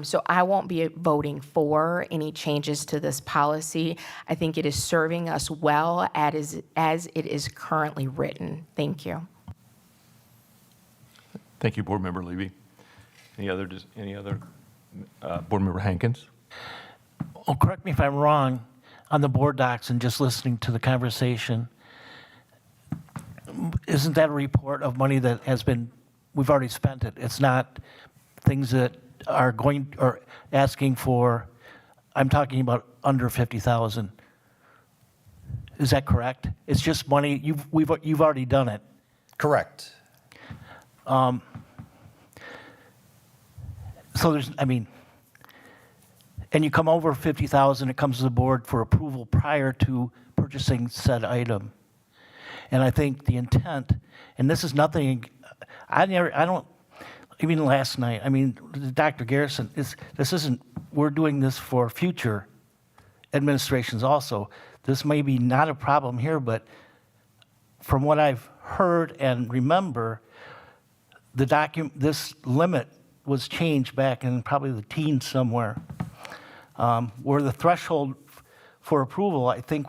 So I won't be voting for any changes to this policy. I think it is serving us well as it is currently written. Thank you. Thank you, Board Member Levy. Any other Board Member Hankins? Oh, correct me if I'm wrong, on the board docs and just listening to the conversation, isn't that a report of money that has been, we've already spent it? It's not things that are going, or asking for, I'm talking about under 50,000. Is that correct? It's just money, you've already done it. Correct. So there's, I mean, and you come over 50,000, it comes to the board for approval prior to purchasing said item. And I think the intent, and this is nothing, I don't, even last night, I mean, Dr. Garrison, this isn't, we're doing this for future administrations also. This may be not a problem here, but from what I've heard and remember, this limit was changed back in probably the teens somewhere, where the threshold for approval, I think,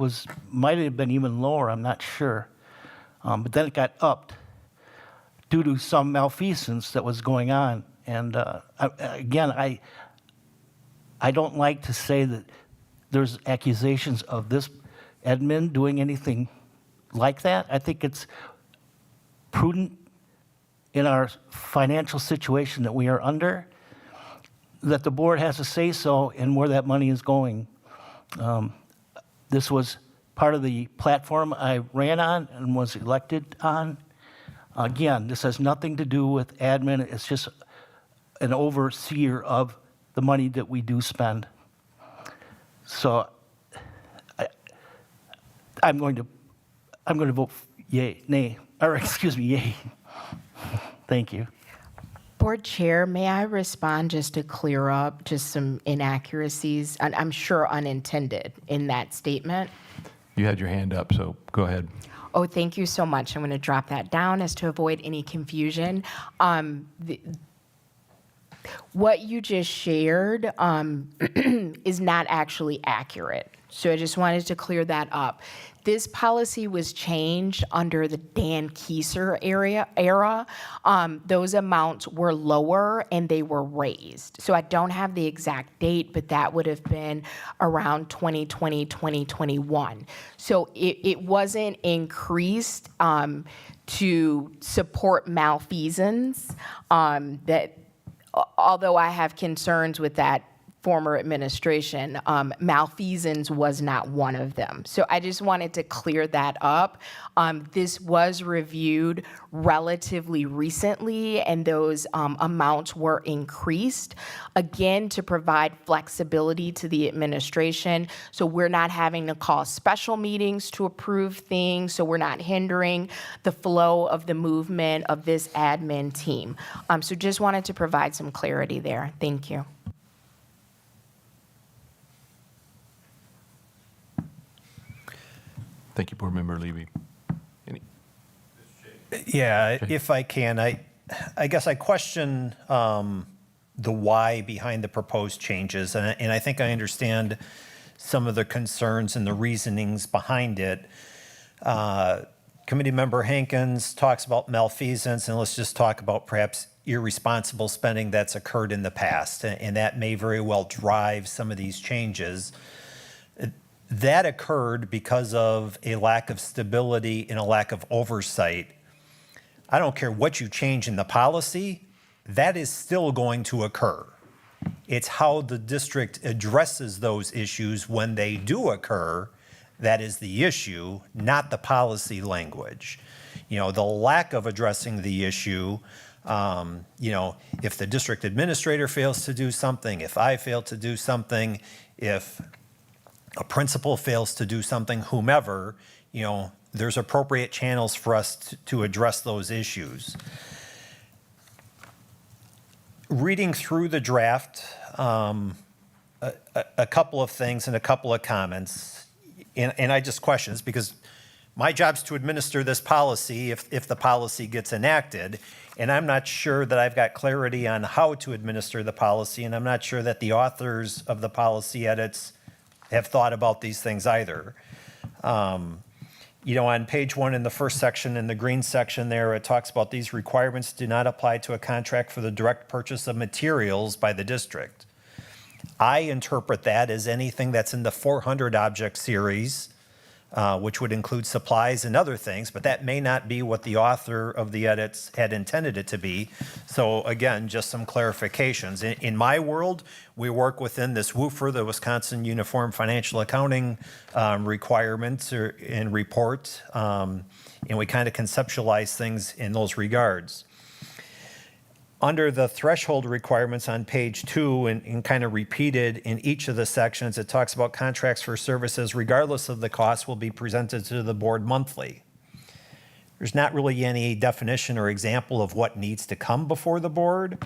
might have been even lower, I'm not sure. But then it got upped due to some malfeasance that was going on. And again, I don't like to say that there's accusations of this admin doing anything like that. I think it's prudent in our financial situation that we are under, that the board has a say-so in where that money is going. This was part of the platform I ran on and was elected on. Again, this has nothing to do with admin. It's just an overseer of the money that we do spend. So I'm going to vote yay, nay, or excuse me, yay. Thank you. Board Chair, may I respond just to clear up just some inaccuracies, and I'm sure unintended, in that statement? You had your hand up, so go ahead. Oh, thank you so much. I'm going to drop that down as to avoid any confusion. What you just shared is not actually accurate. So I just wanted to clear that up. This policy was changed under the Dan Kieser era. Those amounts were lower and they were raised. So I don't have the exact date, but that would have been around 2020, 2021. So it wasn't increased to support malfeasance. That although I have concerns with that former administration, malfeasance was not one of them. So I just wanted to clear that up. This was reviewed relatively recently, and those amounts were increased, again, to provide flexibility to the administration. So we're not having to call special meetings to approve things, so we're not hindering the flow of the movement of this admin team. So just wanted to provide some clarity there. Thank you. Thank you, Board Member Levy. Any? Yeah, if I can, I guess I question the why behind the proposed changes, and I think I understand some of the concerns and the reasonings behind it. Committee Member Hankins talks about malfeasance, and let's just talk about perhaps irresponsible spending that's occurred in the past, and that may very well drive some of these changes. That occurred because of a lack of stability and a lack of oversight. I don't care what you change in the policy, that is still going to occur. It's how the district addresses those issues when they do occur that is the issue, not the policy language. You know, the lack of addressing the issue, if the district administrator fails to do something, if I fail to do something, if a principal fails to do something, whomever, there's appropriate channels for us to address those issues. Reading through the draft, a couple of things and a couple of comments, and I just question this because my job's to administer this policy if the policy gets enacted, and I'm not sure that I've got clarity on how to administer the policy, and I'm not sure that the authors of the policy edits have thought about these things either. On page 1 in the first section, in the green section there, it talks about these requirements do not apply to a contract for the direct purchase of materials by the district. I interpret that as anything that's in the 400 object series, which would include supplies and other things, but that may not be what the author of the edits had intended it to be. So again, just some clarifications. In my world, we work within this WUFR, the Wisconsin Uniform Financial Accounting requirements and report, and we kind of conceptualize things in those regards. Under the threshold requirements on page 2 and kind of repeated in each of the sections, it talks about contracts for services, regardless of the cost, will be presented to the board monthly. There's not really any definition or example of what needs to come before the board.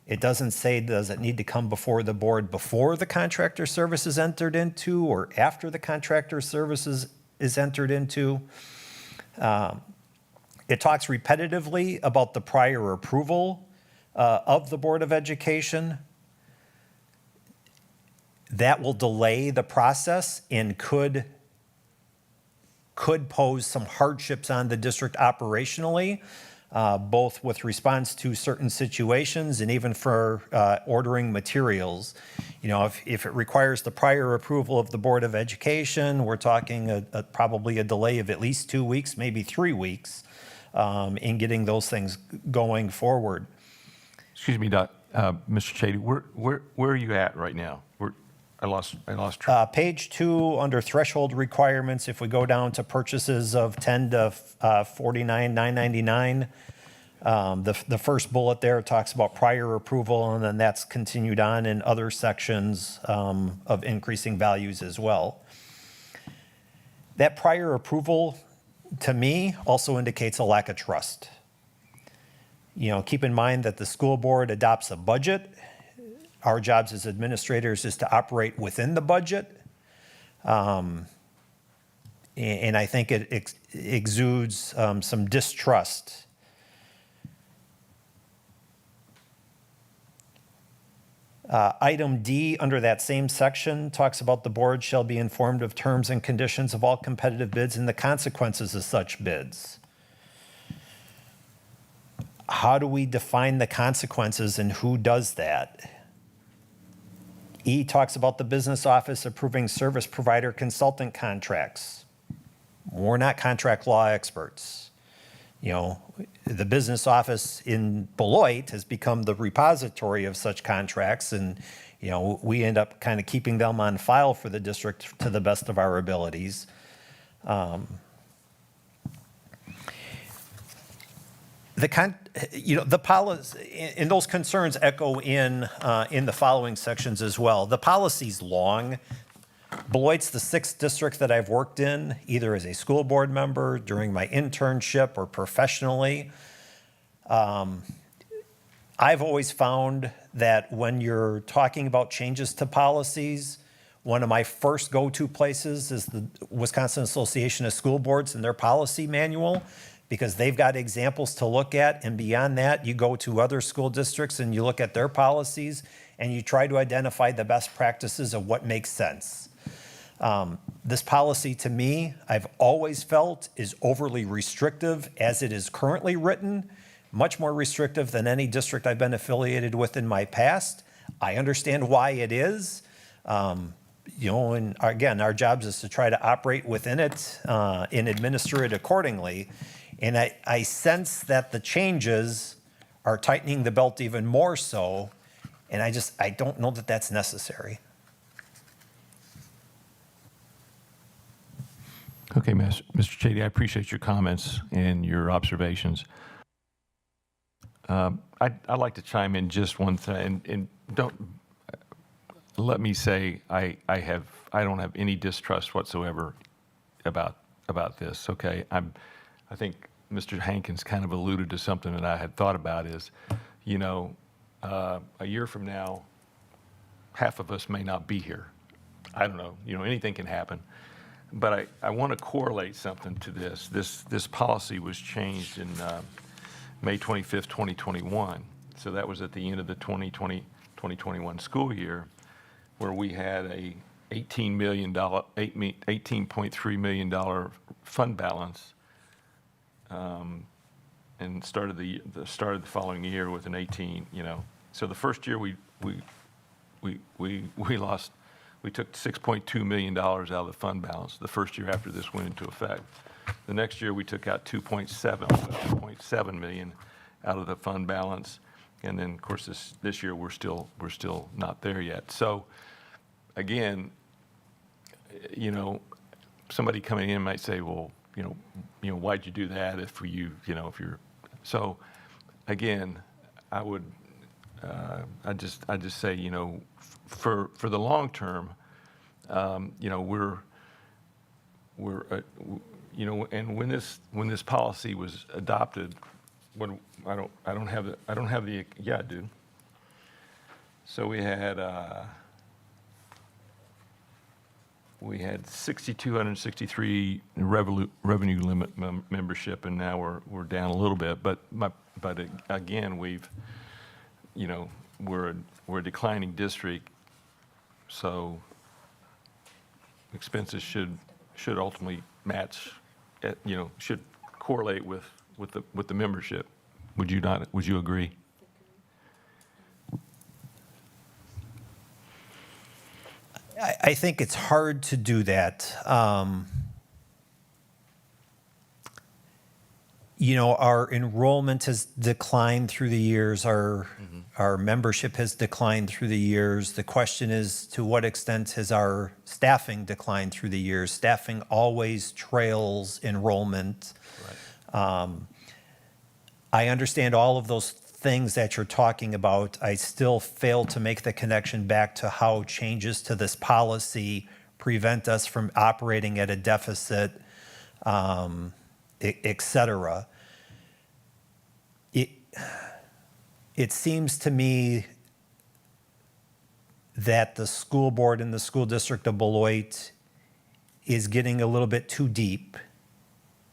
It doesn't say, does it need to come before the board before the contractor service is entered into or after the contractor services is entered into. It talks repetitively about the prior approval of the Board of Education. That will delay the process and could could pose some hardships on the district operationally, both with response to certain situations and even for ordering materials. You know, if it requires the prior approval of the Board of Education, we're talking probably a delay of at least 2 weeks, maybe 3 weeks, in getting those things going forward. Excuse me, Doc, Mr. Chady, where are you at right now? I lost track. Page 2, under threshold requirements, if we go down to purchases of 10 to 49,999, the first bullet there talks about prior approval, and then that's continued on in other sections of increasing values as well. That prior approval, to me, also indicates a lack of trust. You know, keep in mind that the school board adopts a budget. Our jobs as administrators is to operate within the budget. And I think it exudes some distrust. Item D under that same section talks about the board shall be informed of terms and conditions of all competitive bids and the consequences of such bids. How do we define the consequences and who does that? E talks about the business office approving service provider consultant contracts. We're not contract law experts. You know, the business office in Beloit has become the repository of such contracts, and, you know, we end up kind of keeping them on file for the district to the best of our abilities. The policy, and those concerns echo in the following sections as well. The policy's long. Beloit's the 6th district that I've worked in, either as a school board member, during my internship, or professionally. I've always found that when you're talking about changes to policies, one of my first go-to places is the Wisconsin Association of School Boards and their policy manual, because they've got examples to look at, and beyond that, you go to other school districts and you look at their policies and you try to identify the best practices of what makes sense. This policy, to me, I've always felt is overly restrictive as it is currently written, much more restrictive than any district I've been affiliated with in my past. I understand why it is. You know, and again, our jobs is to try to operate within it and administer it accordingly. And I sense that the changes are tightening the belt even more so, and I don't know that that's necessary. Okay, Mr. Chady, I appreciate your comments and your observations. I'd like to chime in just one thing, and don't let me say I don't have any distrust whatsoever about this. Okay, I think Mr. Hankins kind of alluded to something that I had thought about is, you know, a year from now, half of us may not be here. I don't know, you know, anything can happen. But I want to correlate something to this. This policy was changed in May 25th, 2021. So that was at the end of the 2020-2021 school year, where we had a $18.3 million fund balance, and started the following year with an 18. You know, so the first year we lost. We took $6.2 million out of the fund balance the first year after this went into effect. The next year we took out $2.7 million out of the fund balance, and then of course this year we're still not there yet. So again, you know, somebody coming in might say, well, you know, why'd you do that if you're so. Again, I would I just say, you know, for the long term, you know, we're you know, and when this policy was adopted, when I don't have the yeah, I do. So we had 6,263 revenue limit membership, and now we're down a little bit. But again, you know, we're a declining district, so expenses should ultimately match should correlate with the membership. Would you not, would you agree? I think it's hard to do that. Our enrollment has declined through the years. Our membership has declined through the years. The question is, to what extent has our staffing declined through the years? Staffing always trails enrollment. Right. I understand all of those things that you're talking about. I still fail to make the connection back to how changes to this policy prevent us from operating at a deficit, et cetera. It seems to me that the school board in the school district of Beloit is getting a little bit too deep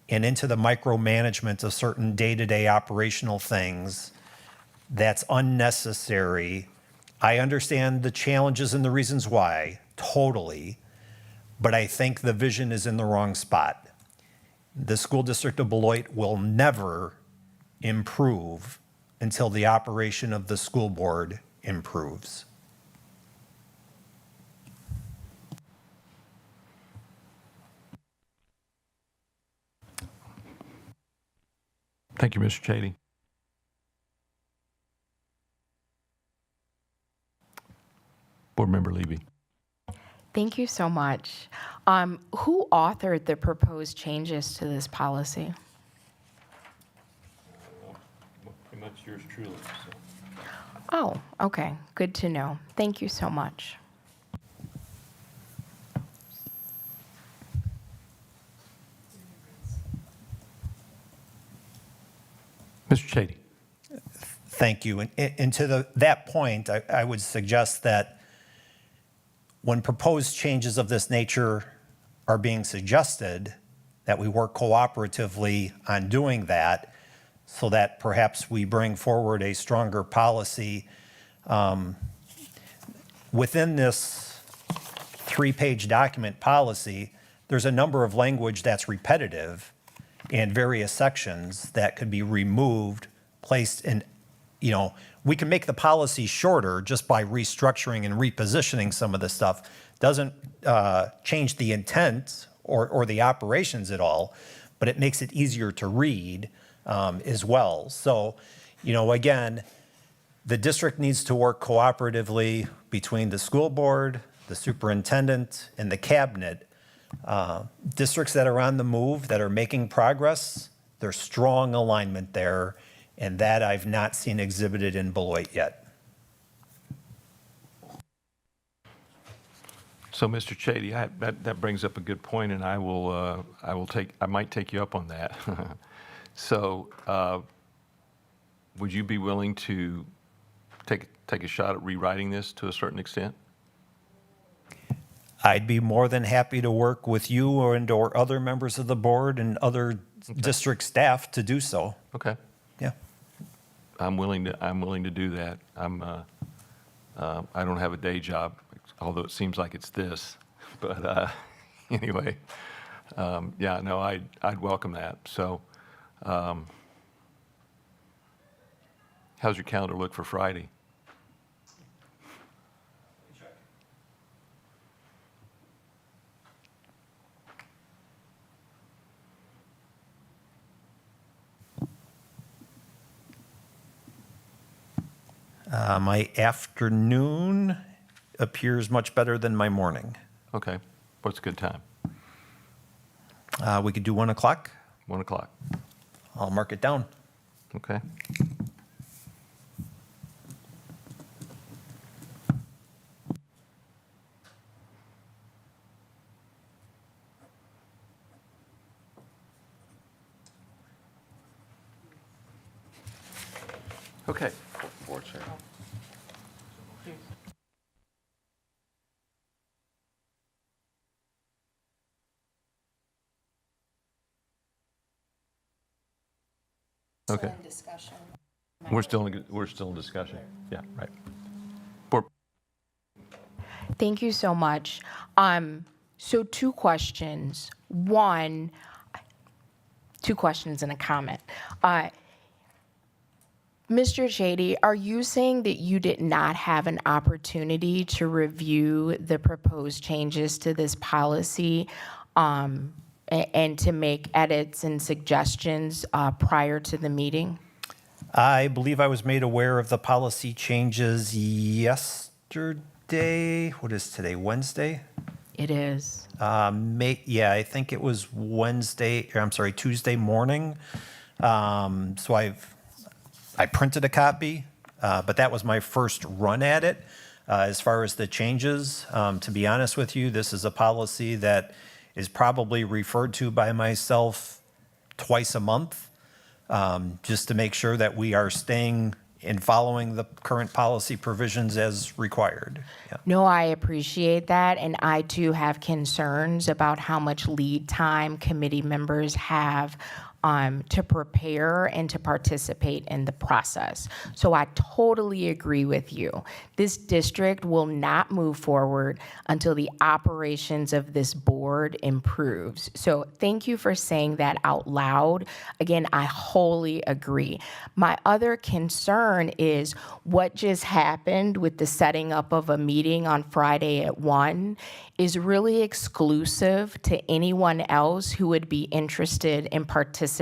and into the micromanagement of certain day-to-day operational things that's unnecessary. I understand the challenges and the reasons why, totally, but I think the vision is in the wrong spot. The school district of Beloit will never improve until the operation of the school board improves. Thank you, Mr. Chady. Board Member Levy. Thank you so much. Who authored the proposed changes to this policy? Pretty much yours truly. Oh, okay. Good to know. Thank you so much. Mr. Chady. Thank you. And to that point, I would suggest that when proposed changes of this nature are being suggested, that we work cooperatively on doing that so that perhaps we bring forward a stronger policy. Within this 3-page document policy, there's a number of language that's repetitive and various sections that could be removed, placed in, we can make the policy shorter just by restructuring and repositioning some of the stuff. Doesn't change the intent or the operations at all, but it makes it easier to read as well. So, again, the district needs to work cooperatively between the school board, the superintendent, and the cabinet. Districts that are on the move, that are making progress, there's strong alignment there, and that I've not seen exhibited in Beloit yet. So, Mr. Chady, that brings up a good point, and I might take you up on that. So, would you be willing to take a shot at rewriting this to a certain extent? I'd be more than happy to work with you or other members of the board and other district staff to do so. Okay. Yeah. I'm willing to do that. I don't have a day job, although it seems like it's this. But anyway, yeah, no, I'd welcome that. So, how's your calendar look for Friday? My afternoon appears much better than my morning. Okay. What's a good time? We could do 1 o'clock. 1 o'clock. I'll mark it down. Okay. Okay. Board chair. Okay. We're still in discussion. Yeah, right. Board. Thank you so much. So 2 questions. One, 2 questions and a comment. Mr. Chady, are you saying that you did not have an opportunity to review the proposed changes to this policy and to make edits and suggestions prior to the meeting? I believe I was made aware of the policy changes yesterday. What is today, Wednesday? It is. Yeah, I think it was Tuesday morning. So I printed a copy, but that was my first run at it. As far as the changes, to be honest with you, this is a policy that is probably referred to by myself twice a month, just to make sure that we are staying and following the current policy provisions as required. Yeah. No, I appreciate that, and I too have concerns about how much lead time committee members have to prepare and to participate in the process. So I totally agree with you. This district will not move forward until the operations of this board improves. So thank you for saying that out loud. Again, I wholly agree. My other concern is what just happened with the setting up of a meeting on Friday at 1 is really exclusive to anyone else who would be interested in participating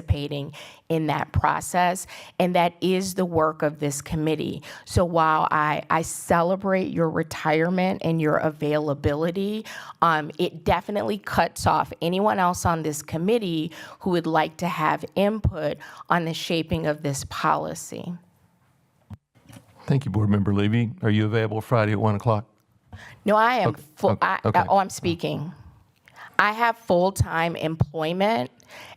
in that process, and that is the work of this committee. So while I celebrate your retirement and your availability, it definitely cuts off anyone else on this committee who would like to have input on the shaping of this policy. Thank you, Board Member Levy. Are you available Friday at 1 o'clock? No, I am full. okay. I'm speaking. I have full-time employment,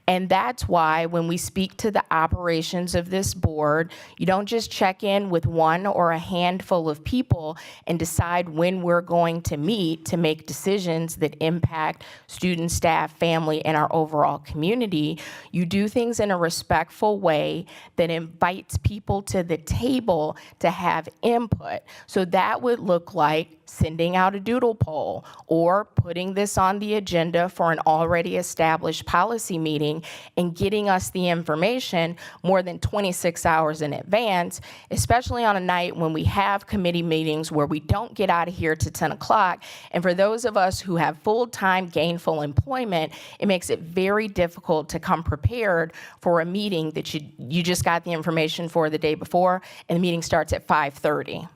and that's why when we speak to the operations of this board, you don't just check in with one or a handful of people and decide when we're going to meet to make decisions that impact students, staff, family, and our overall community. You do things in a respectful way that invites people to the table to have input. So that would look like sending out a doodle poll or putting this on the agenda for an already established policy meeting and getting us the information more than 26 hours in advance, especially on a night when we have committee meetings where we don't get out of here to 10 o'clock. And for those of us who have full-time gainful employment, it makes it very difficult to come prepared for a meeting that you just got the information for the day before, and the meeting starts at 5:30.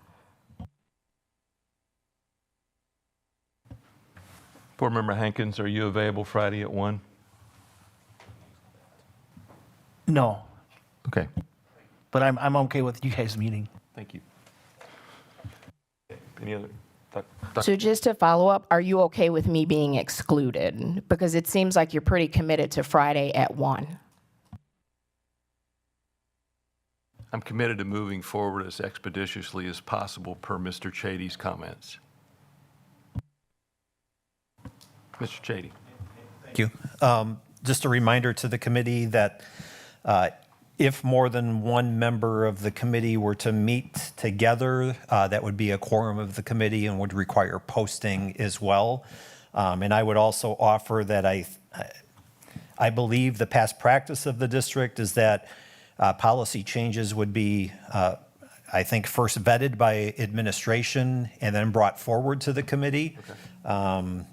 Board Member Hankins, are you available Friday at 1? No, Okay, but I'm okay with you guys meeting. thank you. Any other? So just to follow up, are you okay with me being excluded? Because it seems like you're pretty committed to Friday at 1. I'm committed to moving forward as expeditiously as possible per Mr. Chady's comments. Mr. Chady. Thank you. Just a reminder to the committee that if more than one member of the committee were to meet together, that would be a quorum of the committee and would require posting as well. And I would also offer that I believe the past practice of the district is that policy changes would be, I think, first vetted by administration and then brought forward to the committee. Okay.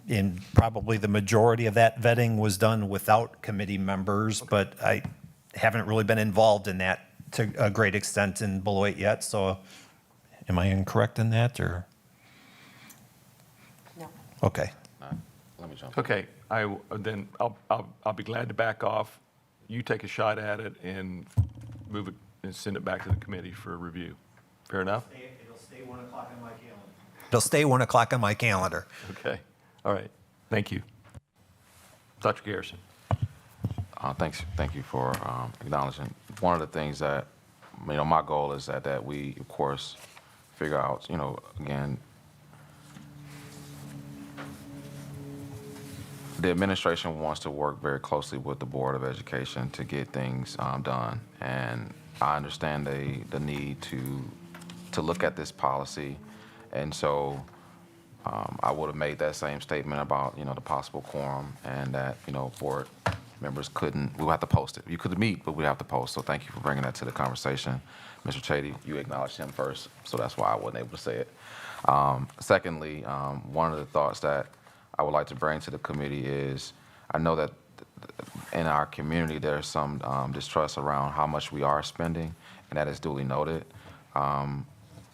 And probably the majority of that vetting was done without committee members, but I haven't really been involved in that to a great extent in Beloit yet. So am I incorrect in that, or? No. Okay. Let me jump. Okay, then I'll be glad to back off. You take a shot at it and move it and send it back to the committee for review. Fair enough? It'll stay 1 o'clock on my calendar. It'll stay 1 o'clock on my calendar. Okay, all right, thank you. Dr. Garrison. Thank you for acknowledging. One of the things that, my goal is that we, of course, figure out, again, the administration wants to work very closely with the Board of Education to get things done. And I understand the need to look at this policy. And so I would have made that same statement about, the possible quorum and that, board members couldn't, we would have to post it. You could meet, but we'd have to post. So thank you for bringing that to the conversation. Mr. Chady, you acknowledged him first, so that's why I wasn't able to say it. Secondly, one of the thoughts that I would like to bring to the committee is, I know that in our community, there's some distrust around how much we are spending, and that is duly noted,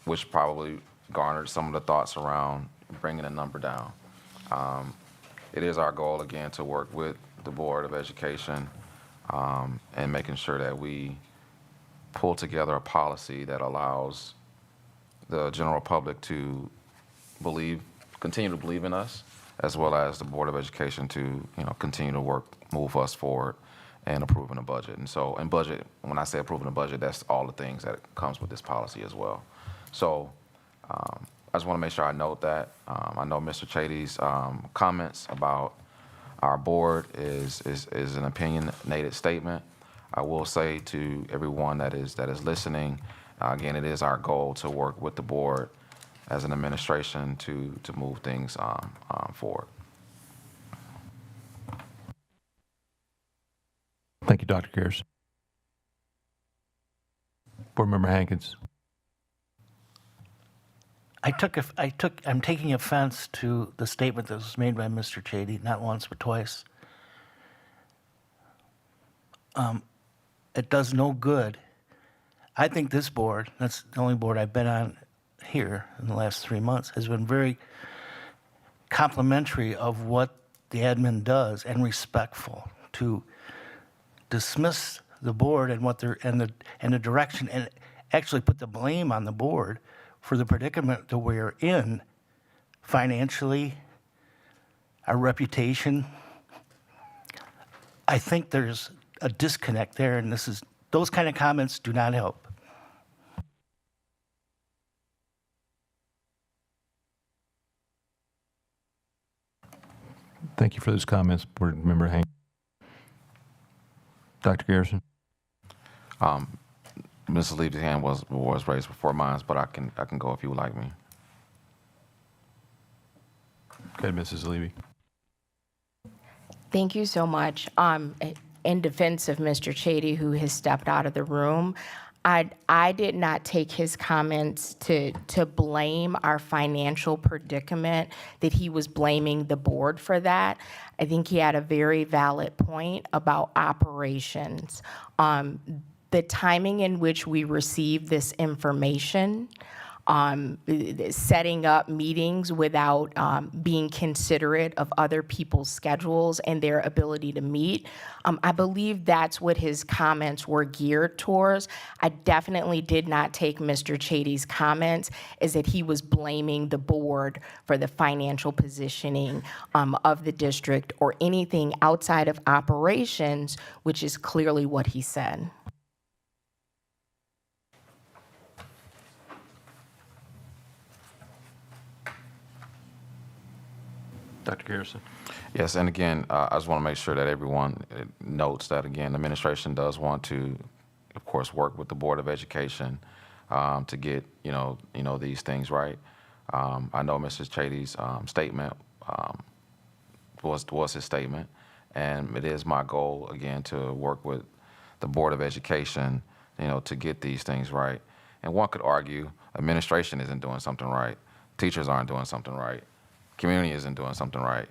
which probably garnered some of the thoughts around bringing the number down. It is our goal, again, to work with the Board of Education and making sure that we pull together a policy that allows the general public to continue to believe in us, as well as the Board of Education to, continue to move us forward and approving a budget. And so, in budget, when I say approving a budget, that's all the things that comes with this policy as well. So, I just want to make sure I note that. I know Mr. Chady's comments about our board is an opinionated statement. I will say to everyone that is listening, again, it is our goal to work with the board as an administration to move things forward. Thank you, Dr. Garrison. Board Member Hankins. I'm taking offense to the statement that was made by Mr. Chady, not once but twice. It does no good. I think this board, that's the only board I've been on here in the last 3 months, has been very complimentary of what the admin does and respectful. To dismiss the board and what they're and the direction, and actually put the blame on the board for the predicament that we're in financially, our reputation. I think there's a disconnect there, and those kind of comments do not help. Thank you for those comments, Board Member Hankins. Dr. Garrison. Mrs. Levy's hand was raised before mine, but I can go if you would like me. Okay, Mrs. Levy. Thank you so much. In defense of Mr. Chady, who has stepped out of the room, I did not take his comments to blame our financial predicament, that he was blaming the board for that. I think he had a very valid point about operations. The timing in which we received this information, setting up meetings without being considerate of other people's schedules and their ability to meet. I believe that's what his comments were geared towards. I definitely did not take Mr. Chady's comments as that he was blaming the board for the financial positioning of the district or anything outside of operations, which is clearly what he said. Dr. Garrison. Yes, and again, I just want to make sure that everyone notes that, again, the administration does want to, of course, work with the Board of Education to get, these things right. I know Mrs. Chady's statement was his statement, and it is my goal, again, to work with the Board of Education, to get these things right. And one could argue administration isn't doing something right, teachers aren't doing something right, community isn't doing something right.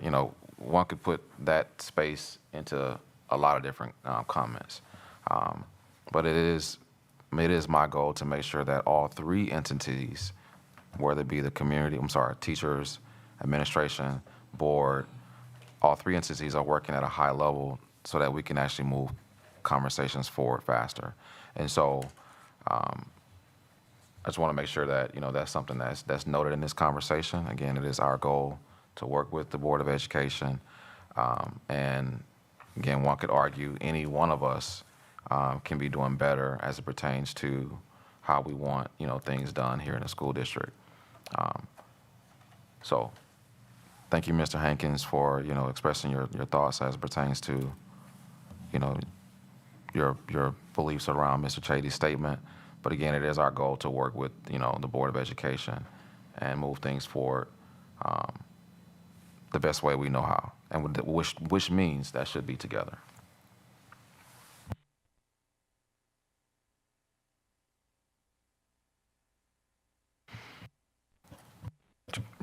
One could put that space into a lot of different comments. But it is my goal to make sure that all three entities, whether it be the community, teachers, administration, board, all three entities are working at a high level so that we can actually move conversations forward faster. And so I just want to make sure that, that's something that's noted in this conversation. Again, it is our goal to work with the Board of Education. And again, one could argue any one of us can be doing better as it pertains to how we want, things done here in the school district. So thank you, Mr. Hankins, for, expressing your thoughts as it pertains to, your beliefs around Mr. Chady's statement. But again, it is our goal to work with, the Board of Education and move things forward the best way we know how, and which means that should be together.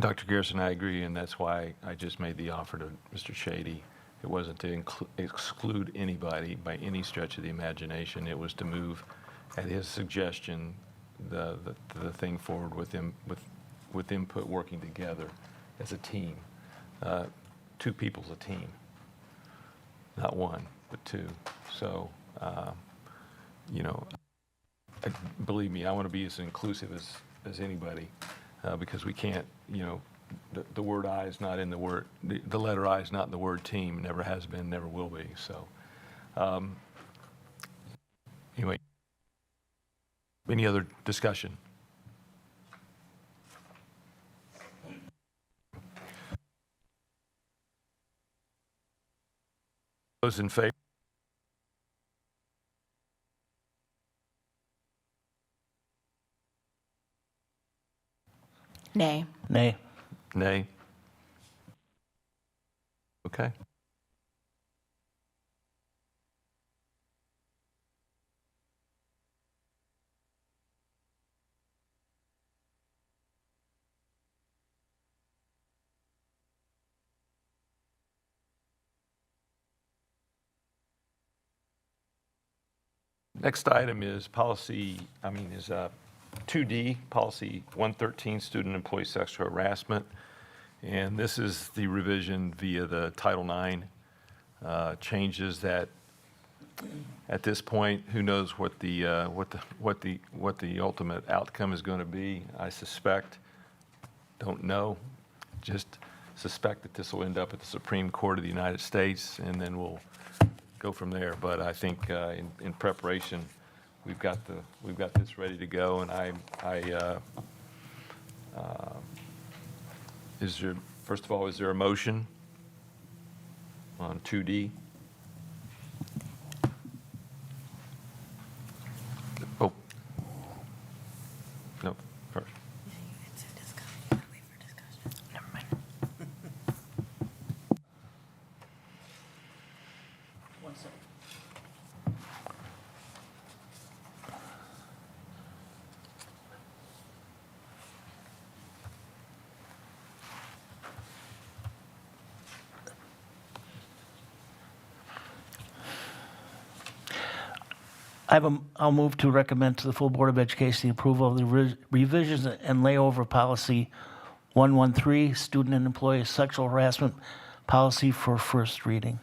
Dr. Garrison, I agree, and that's why I just made the offer to Mr. Shady. It wasn't to exclude anybody by any stretch of the imagination. It was to move, at his suggestion, the thing forward with input, working together as a team. Two people's a team, not one, but two. So, believe me, I want to be as inclusive as anybody, because we can't, the word I is not in the word, the letter I is not in the word team, never has been, never will be. So, anyway, any other discussion? Those in favor? Nay. Nay. Nay? Okay. Next item is 2D, policy 113, student employee sexual harassment. And this is the revision via the Title IX changes that, at this point, who knows what the ultimate outcome is going to be. I suspect, don't know, just suspect that this will end up at the Supreme Court of the United States, and then we'll go from there. But I think in preparation, we've got this ready to go, and first of all, is there a motion on 2D? Oh. No, first. Never mind. One second. I'll move to recommend to the full Board of Education the approval of the revisions and layover policy 113, student and employee sexual harassment policy for first reading.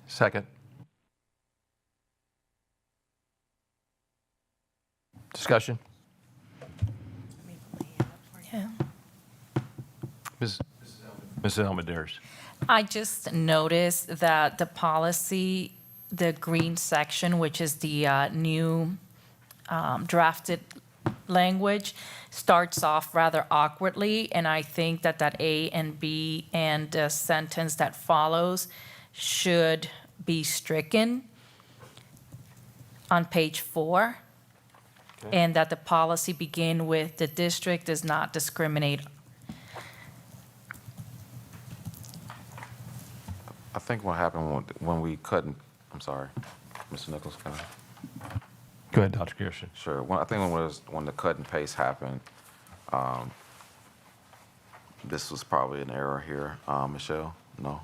Second. Discussion? Yeah. Mrs. Almaderis. I just noticed that the policy, the green section, which is the new drafted language, starts off rather awkwardly, and I think that A and B and the sentence that follows should be stricken on page 4, and that the policy begin with, "The district does not discriminate." I think what happened when we couldn't, I'm sorry, Mr. Nichols, can I? Go ahead, Dr. Gershon. Sure. I think when the cut and paste happened, this was probably an error here. Michelle, no?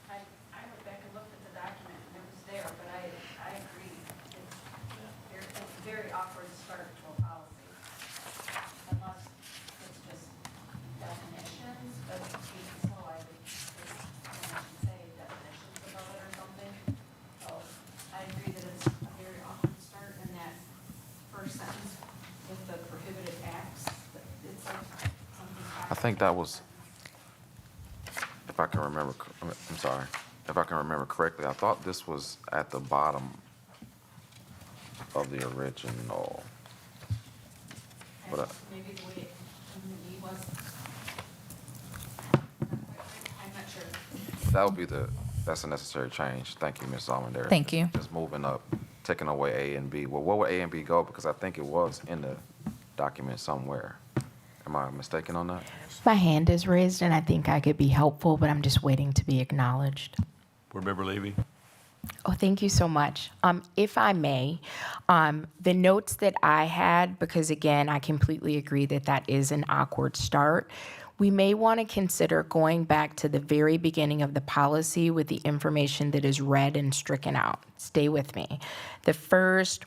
I went back and looked at the document and it was there, but I agree. It's a very awkward start to a policy. Unless it's just definitions, but even so, I would say definitions above it or something. So I agree that it's a very awkward start in that first sentence with the prohibited acts. It's like something. I think that was, if I can remember, I'm sorry, if I can remember correctly, I thought this was at the bottom of the original. But Maybe the way it was. I'm not sure. that would be that's a necessary change. Thank you, Ms. Almander. Thank you. Just moving up, taking away A and B. Well, where would A and B go? Because I think it was in the document somewhere. Am I mistaken on that? My hand is raised, and I think I could be helpful, but I'm just waiting to be acknowledged. Board Member Levy? Oh, thank you so much. If I may, the notes that I had, because again, I completely agree that that is an awkward start. We may want to consider going back to the very beginning of the policy with the information that is read and stricken out. Stay with me. The first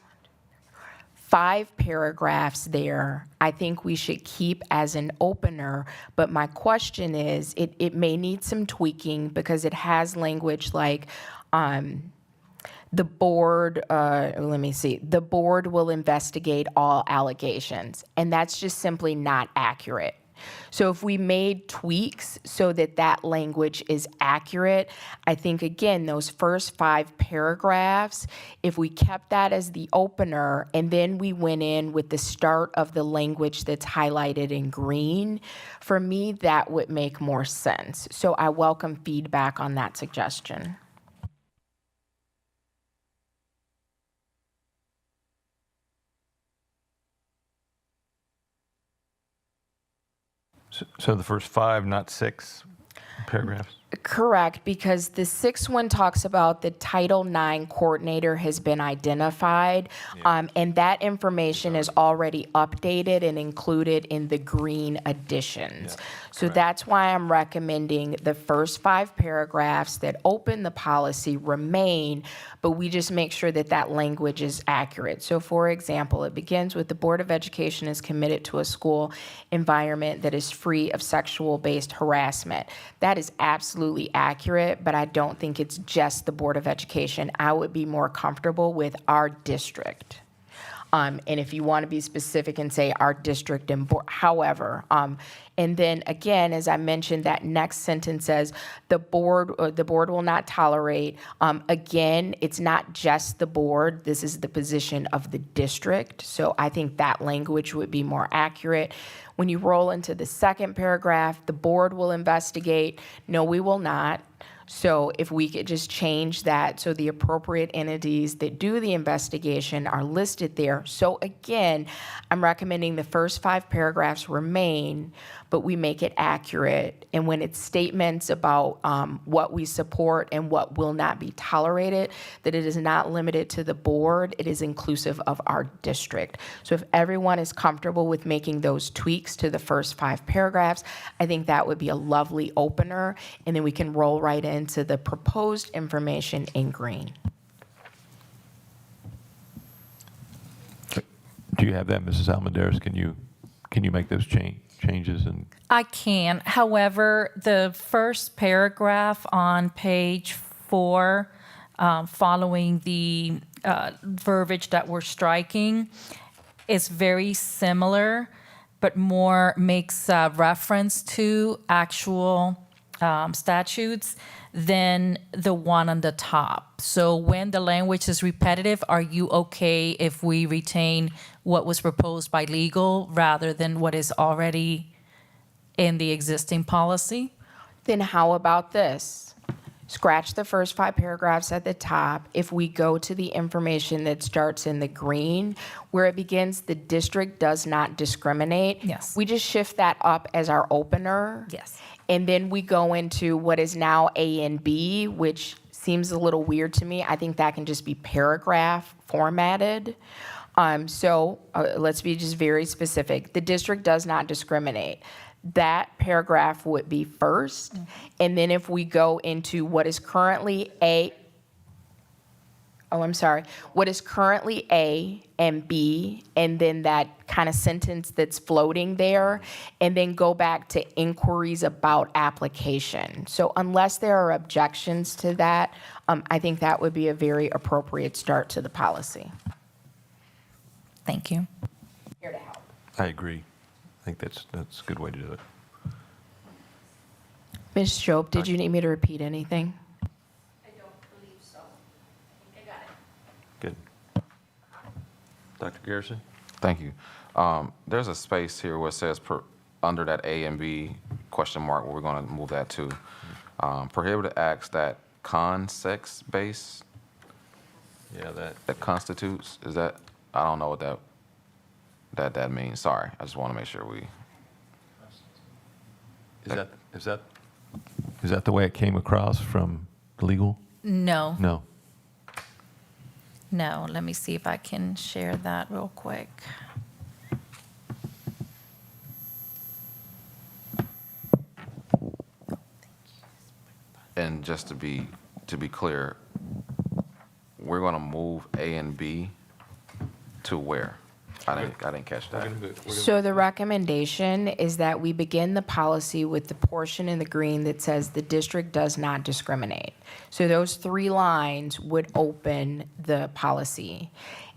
5 paragraphs there, I think we should keep as an opener, but my question is, it may need some tweaking because it has language like, the board, the board will investigate all allegations, and that's just simply not accurate. So if we made tweaks so that that language is accurate, I think, again, those first 5 paragraphs, if we kept that as the opener and then we went in with the start of the language that's highlighted in green, for me, that would make more sense. So I welcome feedback on that suggestion. So the first 5, not 6 paragraphs? Correct, because the 6th one talks about the Title IX coordinator has been identified, and that information is already updated and included in the green additions. So that's why I'm recommending the first 5 paragraphs that open the policy remain, but we just make sure that that language is accurate. So for example, it begins with the Board of Education is committed to a school environment that is free of sexual-based harassment. That is absolutely accurate, but I don't think it's just the Board of Education. I would be more comfortable with our district. And if you want to be specific and say our district and board, however, and then again, as I mentioned, that next sentence says the board will not tolerate. Again, it's not just the board. This is the position of the district. So I think that language would be more accurate. When you roll into the second paragraph, the board will investigate. No, we will not. So if we could just change that so the appropriate entities that do the investigation are listed there. So again, I'm recommending the first 5 paragraphs remain, but we make it accurate. And when it's statements about what we support and what will not be tolerated, that it is not limited to the board, it is inclusive of our district. So if everyone is comfortable with making those tweaks to the first 5 paragraphs, I think that would be a lovely opener, and then we can roll right into the proposed information in green. Do you have that, Mrs. Almendarez? Can you make those changes? And I can. However, the first paragraph on page 4, following the verbiage that we're striking, is very similar, but more makes reference to actual statutes than the one on the top. So when the language is repetitive, are you okay if we retain what was proposed by legal rather than what is already in the existing policy? Then how about this? Scratch the first 5 paragraphs at the top. If we go to the information that starts in the green, where it begins, the district does not discriminate. Yes. We just shift that up as our opener. Yes. And then we go into what is now A and B, which seems a little weird to me. I think that can just be paragraph formatted. So let's be just very specific. The district does not discriminate. That paragraph would be first. And then if we go into what is currently what is currently A and B, and then that kind of sentence that's floating there, and then go back to inquiries about application. So unless there are objections to that, I think that would be a very appropriate start to the policy. Thank you. Here to help. I agree. I think that's a good way to do it. Ms. Shope, did you need me to repeat anything? Good. Dr. Garrison? Thank you. There's a space here where it says under that A and B question mark, where we're going to move that to. Prohibited acts that sex-based, Yeah, that constitutes, is that, I don't know what that means. Sorry, I just want to make sure we. Is that the way it came across from legal? No. No. No, let me see if I can share that real quick. And just to be clear, we're gonna move A and B to where? I didn't catch that. So the recommendation is that we begin the policy with the portion in the green that says the district does not discriminate. So those 3 lines would open the policy.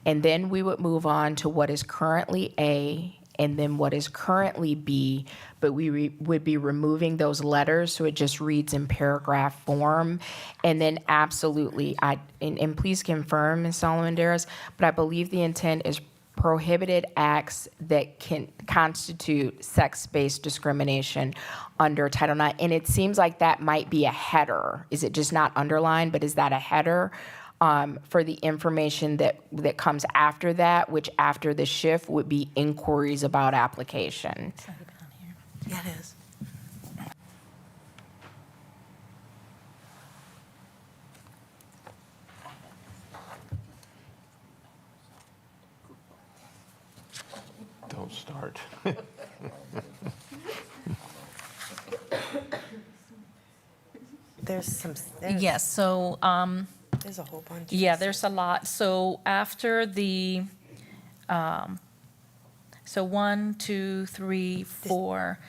And then we would move on to what is currently A and then what is currently B, but we would be removing those letters, so it just reads in paragraph form. And then absolutely, and please confirm, Ms. Solomon-Darras, but I believe the intent is prohibited acts that can constitute sex-based discrimination under Title IX. And it seems like that might be a header. Is it just not underlined, but is that a header for the information that comes after that, which after the shift would be inquiries about application? Yeah, it is. Don't start. Yes, so, There's a whole bunch. yeah, there's a lot. So after the, so 1, 2, 3, 4,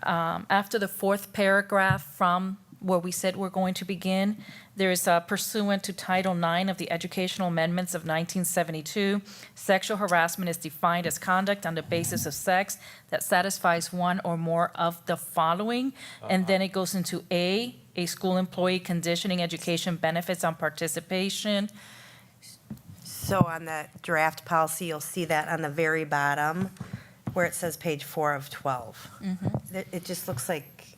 after the 4th paragraph from where we said we're going to begin, there's pursuant to Title IX of the Educational Amendments of 1972, sexual harassment is defined as conduct on the basis of sex that satisfies one or more of the following. And then it goes into A school employee conditioning education benefits on participation. So on that draft policy, you'll see that on the very bottom where it says page 4 of 12. It just looks like,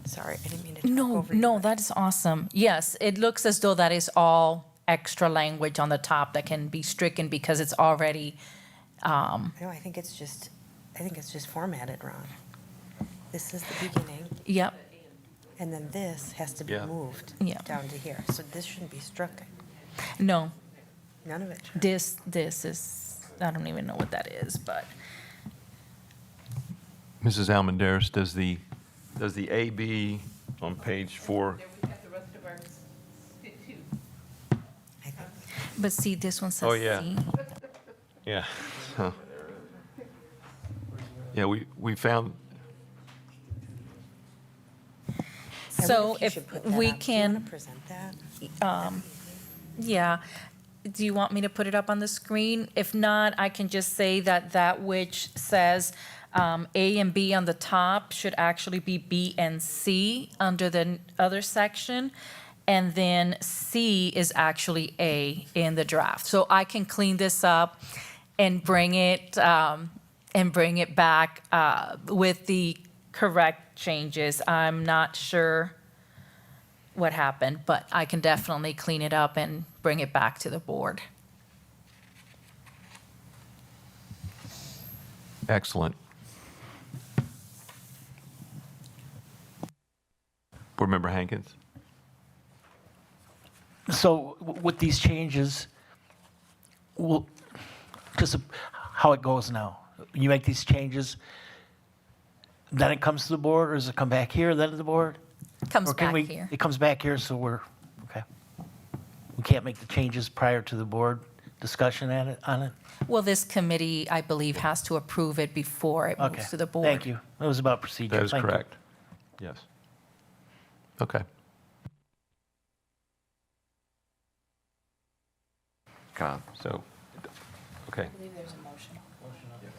sorry, I didn't mean to talk over you. No, that is awesome. Yes, it looks as though that is all extra language on the top that can be stricken because it's already, No, I think it's just formatted wrong. This is the beginning, yep, and then this has to be Yeah. moved Yeah. down to here. So this shouldn't be struck. no, None of it should. this is, I don't even know what that is, but, Mrs. Almendares, does the AB on page 4, I think. but see, this one says Oh, yeah. C. yeah. Huh. Yeah, we found, I So wonder you if should put that we up. Do you wanna can, present that? yeah, do you want me to put it up on the screen? If not, I can just say that which says A and B on the top should actually be B and C under the other section. And then C is actually A in the draft. So I can clean this up and bring it back with the correct changes. I'm not sure what happened, but I can definitely clean it up and bring it back to the board. excellent. Board Member Hankins? So with these changes, just how it goes now, you make these changes, then it comes to the board, or does it come back here, then to the board? Comes Or can back we? here. It comes back here, so okay. We can't make the changes prior to the board discussion on it? Well, this committee, I believe, has to approve it before it Okay. moves to the board. Thank you. It was about procedure. That is Thank you. correct. Yes. Okay. Con- So, okay.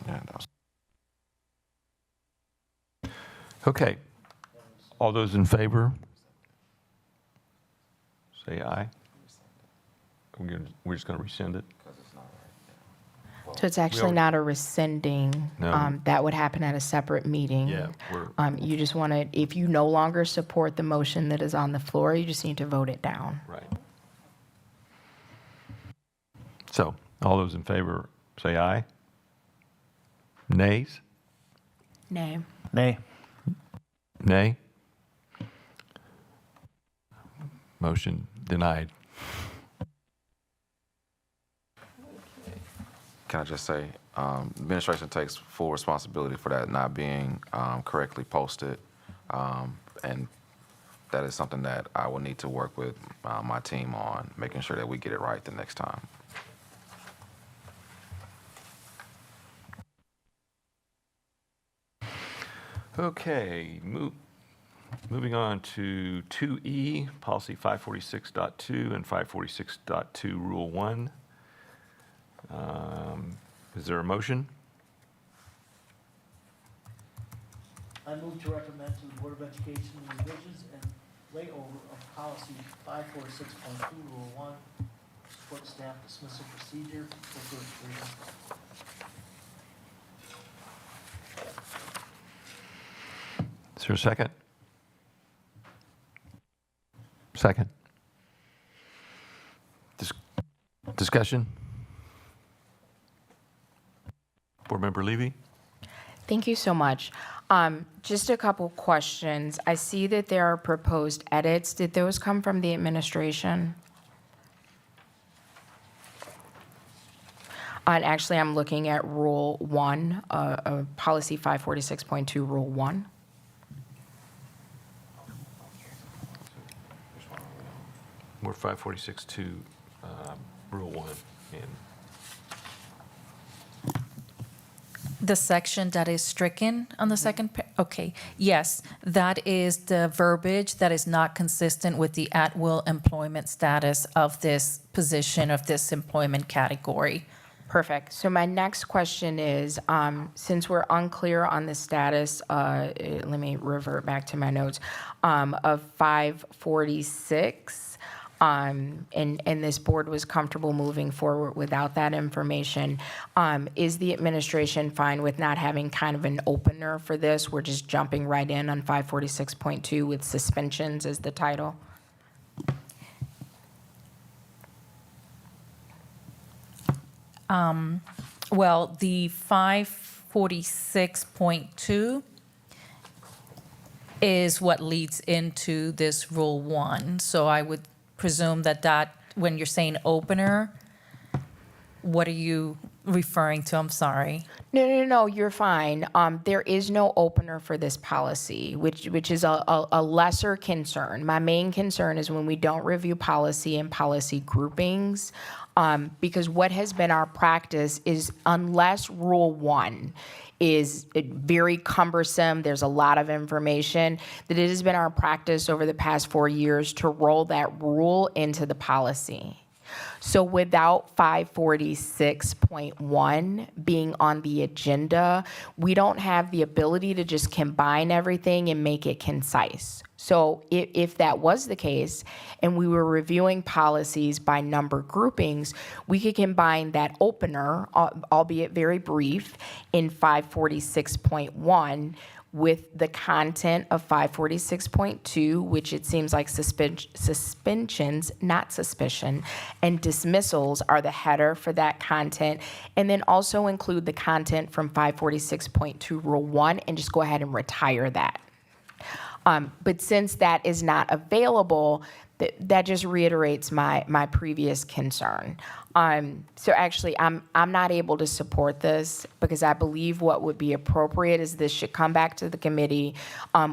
yeah, that was- Okay. All those in favor? Say aye. We're just going to rescind it? So it's actually not a rescinding. No. That would happen at a separate meeting. Yeah, You just want to, if you no longer support the motion that is on the floor, you just need to vote it down. Right. So, all those in favor, say aye. Nays? Nay. Nay. Nay? Motion denied. Can I just say, administration takes full responsibility for that not being correctly posted. And that is something that I will need to work with my team on, making sure that we get it right the next time. Okay, moving on to 2E, policy 546.2 and 546.2, Rule 1. Is there a motion? I move to recommend to the Board of Education revisions and layover of policy 546.2, Rule 1, support staff dismissal procedure for first reading. Is there a second? Second. Discussion? Board Member Levy? Thank you so much. Just a couple questions. I see that there are proposed edits. Did those come from the administration? And actually, I'm looking at Rule 1, Policy 546.2, Rule 1. We're 546.2, Rule 1. And The section that is stricken on the second, okay, yes, that is the verbiage that is not consistent with the at-will employment status of this position, of this employment category. Perfect. So my next question is, since we're unclear on the status, let me revert back to my notes, of 546, and this board was comfortable moving forward without that information, is the administration fine with not having kind of an opener for this? We're just jumping right in on 546.2 with suspensions as the title? Well, the 546.2 is what leads into this Rule 1. So I would presume that when you're saying opener, what are you referring to? I'm sorry. No, you're fine. There is no opener for this policy, which is a lesser concern. My main concern is when we don't review policy and policy groupings, because what has been our practice is unless Rule 1 is very cumbersome, there's a lot of information, that it has been our practice over the past 4 years to roll that rule into the policy. So without 546.1 being on the agenda, we don't have the ability to just combine everything and make it concise. So if that was the case, and we were reviewing policies by number groupings, we could combine that opener, albeit very brief, in 546.1 with the content of 546.2, which it seems like suspensions, not suspicion, and dismissals are the header for that content, and then also include the content from 546.2 Rule 1 and just go ahead and retire that. But since that is not available, that just reiterates my previous concern. So actually, I'm not able to support this because I believe what would be appropriate is this should come back to the committee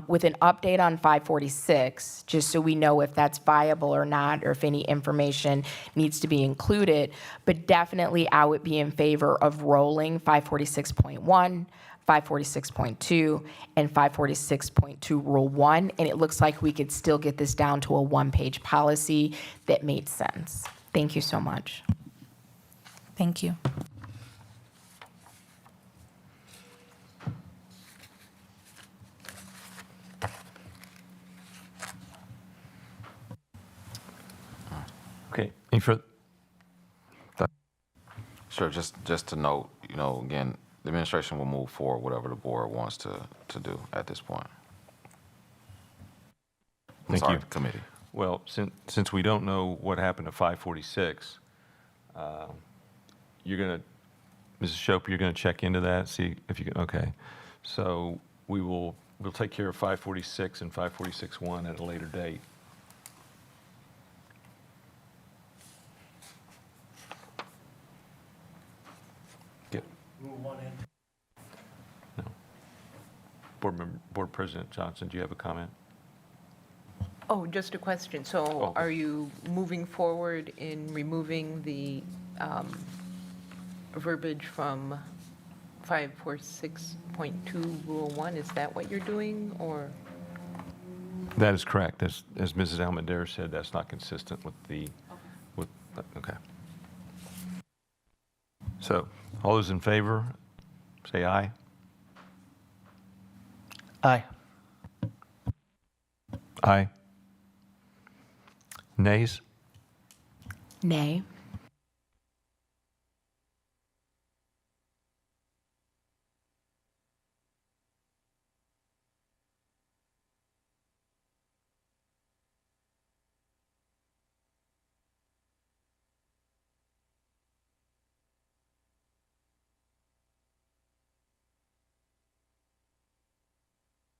with an update on 546, just so we know if that's viable or not, or if any information needs to be included. But definitely, I would be in favor of rolling 546.1, 546.2, and 546.2 Rule 1, and it looks like we could still get this down to a one-page policy that made sense. Thank you so much. Thank you. Okay, any further? Sure, just to note, again, the administration will move forward whatever the board wants to do at this point. Thank Sorry, you. Committee. Well, since we don't know what happened to 546, you're going to, Mrs. Shope, you're going to check into that, see if you can, okay. So we'll take care of 546 and 546.1 at a later date. Board President Johnson, do you have a comment? Oh, just a question. So Oh. are you moving forward in removing the verbiage from 546.2 Rule 1? Is that what you're doing, or? That is correct. As Mrs. Almadeira said, that's not consistent with the, okay. So, all those in favor, say aye. Aye. Aye. Nays? Nay.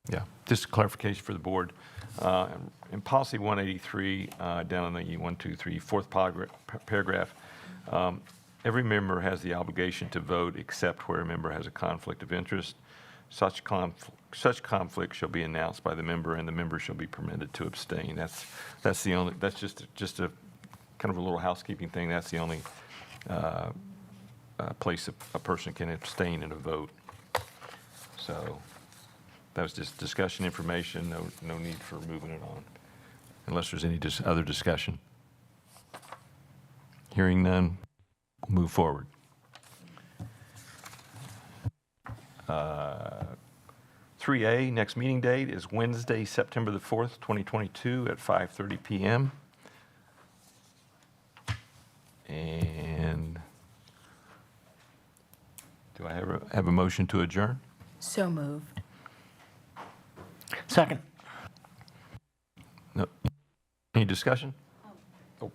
Yeah, just clarification for the board. In policy 183, down in the 1, 2, 3, fourth paragraph, every member has the obligation to vote except where a member has a conflict of interest. Such conflict shall be announced by the member, and the member shall be permitted to abstain. That's the only. That's just a kind of a little housekeeping thing. That's the only place a person can abstain in a vote. So. That was just discussion information, no need for moving it on, unless there's any other discussion. Hearing none, we'll move forward. 3A, next meeting date is Wednesday, September the 4th, 2022 at 5:30 PM. And do I have a motion to adjourn? So moved. Second. No. Any discussion? Oh.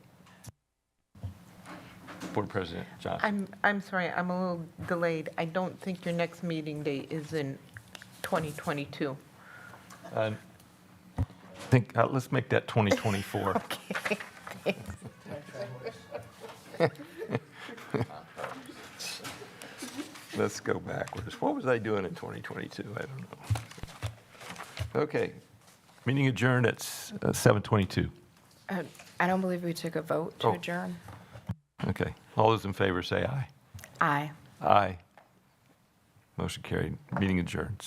Board President Johnson. I'm sorry, I'm a little delayed. I don't think your next meeting date is in 2022. Let's make that 2024. Okay. Let's go backwards. What was I doing in 2022? I don't know. Okay. Meeting adjourned at 7:22. I don't believe we took a vote to Oh. adjourn. Okay. All those in favor say aye. Aye. Aye. Motion carried. Meeting adjourned.